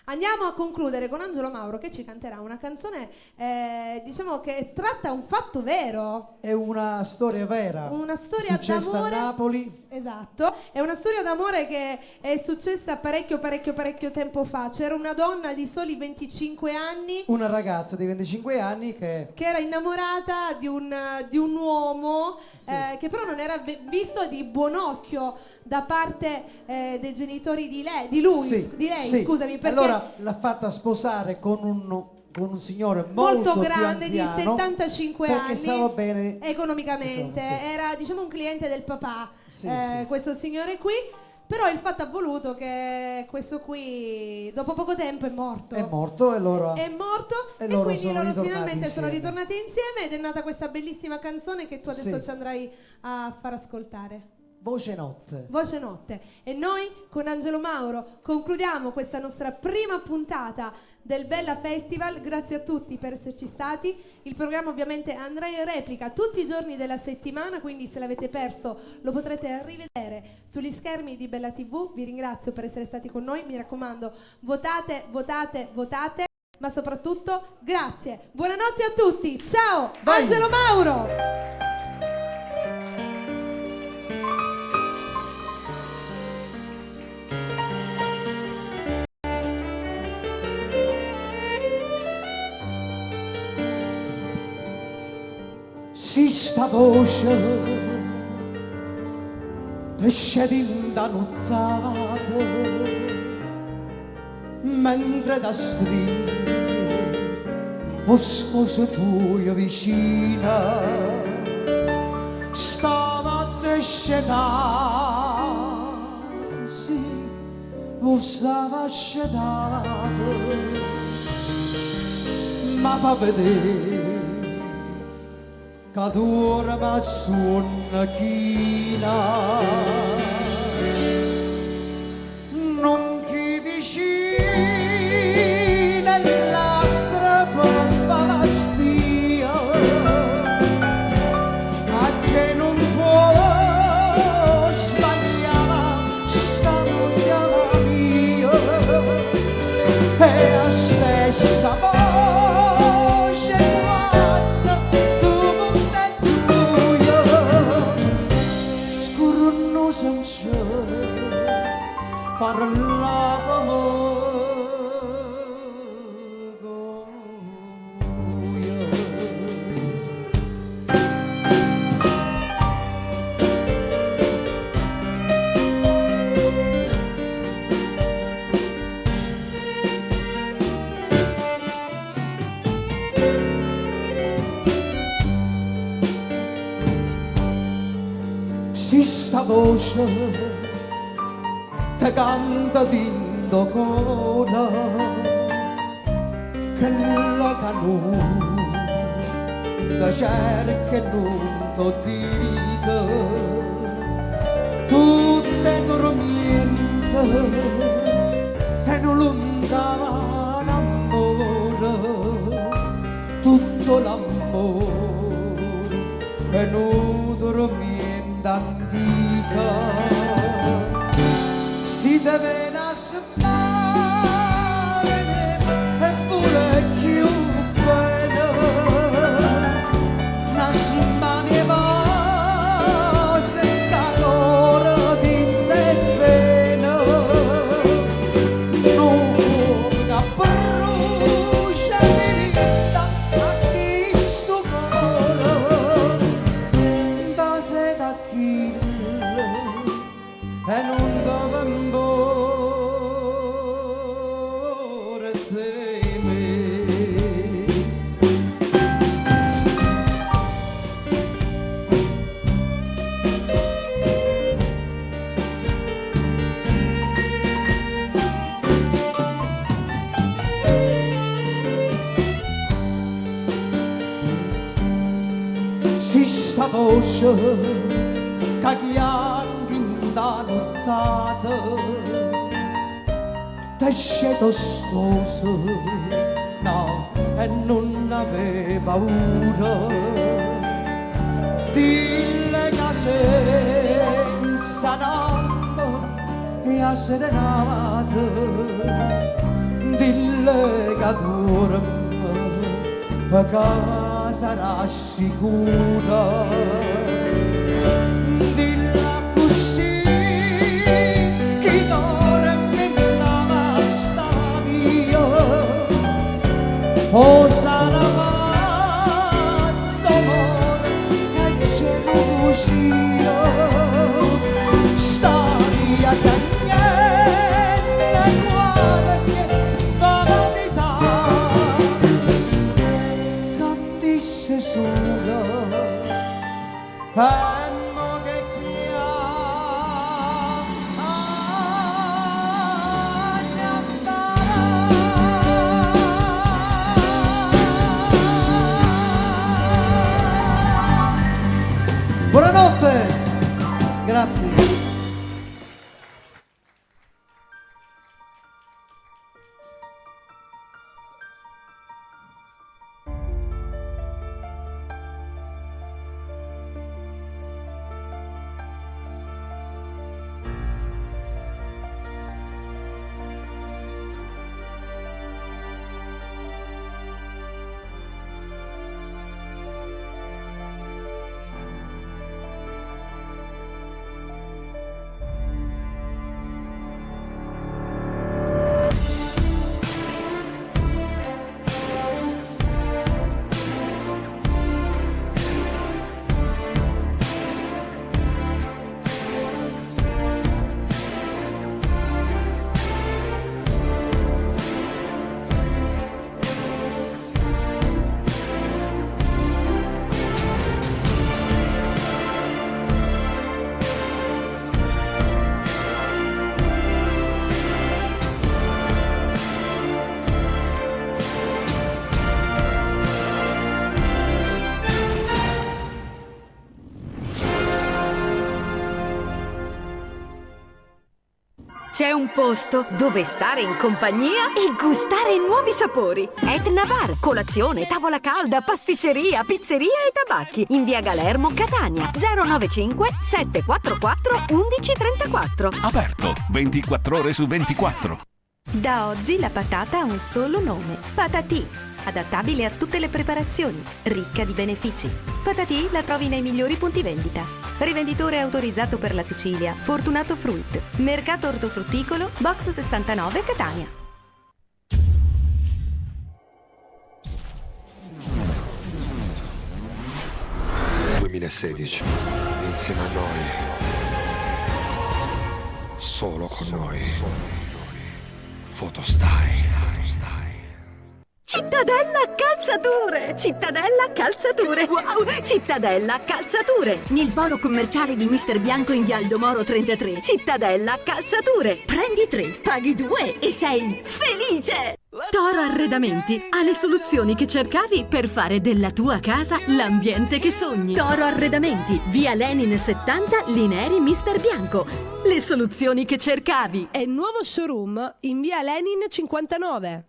Andiamo a concludere con Angelo Mauro che ci canterà una canzone, diciamo che tratta un fatto vero. È una storia vera. Una storia successa d'amore. a Napoli. Esatto, è una storia d'amore che è successa parecchio tempo fa. C'era una donna di soli 25 anni. Una ragazza di 25 anni che era innamorata di un uomo, sì, che però non era visto di buon occhio da parte dei genitori di lei, scusami, perché allora l'ha fatta sposare con un signore molto grande, più anziano, di 75 perché anni, stava bene economicamente, sì. Era diciamo un cliente del papà, sì. questo signore qui. Però il fatto ha voluto che questo qui dopo poco tempo è morto e loro quindi loro finalmente insieme. sono ritornati insieme ed è nata questa bellissima canzone che tu adesso Sì. ci andrai a far ascoltare. Voce Notte. Voce Notte. E noi con Angelo Mauro concludiamo questa nostra prima puntata del Bella Festival. Grazie a tutti per esserci stati. Il programma ovviamente andrà in replica tutti i giorni della settimana, quindi se l'avete perso lo potrete rivedere sugli schermi di Bella TV. Vi ringrazio per essere stati con noi, mi raccomando, votate, ma soprattutto grazie. Buonanotte a tutti, ciao. Vai. Angelo Mauro. Si sta voce esce da nottata mentre da stringere o sposo tuo vicina stava scedata, sì, o stava scedata, ma fa vedere che dorma su una china, non chi vicina la strappa la spia, a che non può sbagliare sta noia mia, e la stessa sta voce te canta dindo cora che la canù da cerca e non t'ho dito tutte dormiente e non lontava l'amore tutto l'amore e non dormiente antica si deve nascere e pure più bene nascimani e vose calore di te bene non fuoca brucia di vita a chi sto cuore da se da chi e non dove amore teme. Si sta voce che chiandi da nottata t'è sceto stoso no e non aveva paura dille che senza nome e a serenata dille che dorme che sarà sicura dilla così chi dorme nella vasta via o sarà pazzo amore e gelosia storia che niente uguale che fa vanità candisse sola mo che buonanotte, grazie. C'è un posto dove stare in compagnia e gustare nuovi sapori. Etna Bar, colazione, tavola calda, pasticceria, pizzeria e tabacchi. In via Galermo, Catania. 095 744 1134. Aperto 24 ore su 24. Da oggi la patata ha un solo nome: Patatì. Adattabile a tutte le preparazioni, ricca di benefici. Patatì la trovi nei migliori punti vendita. Rivenditore autorizzato per la Sicilia, Fortunato Fruit. Mercato ortofrutticolo, box 69 Catania. Nel 2016, insieme a noi, solo con noi, Photostyle. Cittadella Calzature! Cittadella Calzature! Wow! Cittadella Calzature! Nel polo commerciale di Mister Bianco in via Aldomoro 33. Cittadella Calzature! Prendi 3, paghi 2 e sei felice! Toro Arredamenti ha le soluzioni che cercavi per fare della tua casa l'ambiente che sogni. Toro Arredamenti, via Lenin 70, Lineri Mister Bianco. Le soluzioni che cercavi. E nuovo showroom in via Lenin 59.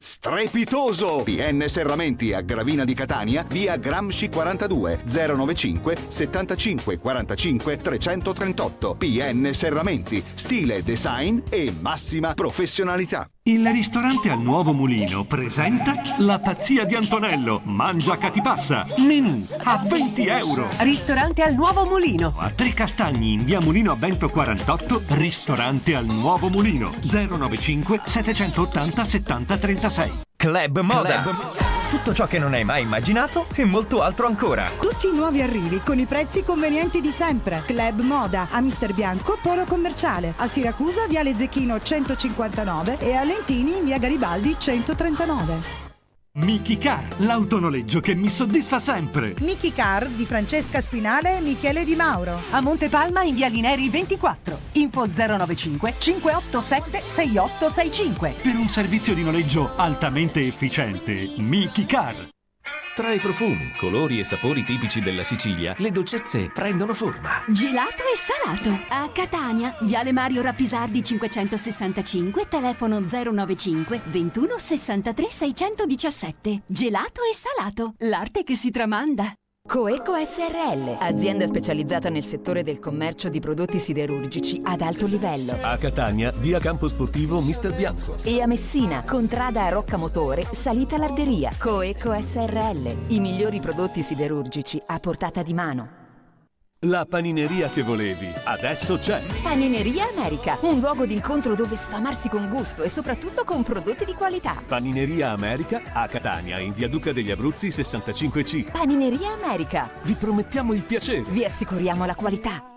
Strepitoso! PN Serramenti a Gravina di Catania, via Gramsci 42 095 75 45 338. PN Serramenti, stile, design e massima professionalità. Il ristorante al Nuovo Mulino presenta La pazzia di Antonello. Mangia catipassa. Menù a 20 euro. Ristorante al Nuovo Mulino. A Tre Castagni in via Mulino a Bento 48. Ristorante al Nuovo Mulino. 095 780 70 36. Club Moda. Tutto ciò che non hai mai immaginato e molto altro ancora. Tutti i nuovi arrivi con i prezzi convenienti di sempre. Club Moda a Mister Bianco, polo commerciale. A Siracusa, viale Zecchino 159 e a Lentini, via Garibaldi 139. Miki Car, l'autonoleggio che mi soddisfa sempre. Miki Car di Francesca Spinale e Michele Di Mauro. A Montepalma in via Lineri 24. Info 095 587 6865. Per un servizio di noleggio altamente efficiente, Miki Car. Tra i profumi, colori e sapori tipici della Sicilia, le dolcezze prendono forma. Gelato e salato. A Catania, viale Mario Rappisardi 565, telefono 095 21 63 617. Gelato e salato, l'arte che si tramanda. Coeco SRL, azienda specializzata nel settore del commercio di prodotti siderurgici ad alto livello. A Catania, via Campo Sportivo Mister Bianco. E a Messina, contrada a Roccamotore, salita Larderia. Coeco SRL, i migliori prodotti siderurgici a portata di mano. La panineria che volevi, adesso c'è. Panineria America, un luogo d'incontro dove sfamarsi con gusto e soprattutto con prodotti di qualità. Panineria America a Catania, in via Duca degli Abruzzi 65C. Panineria America. Vi promettiamo il piacere. Vi assicuriamo la qualità.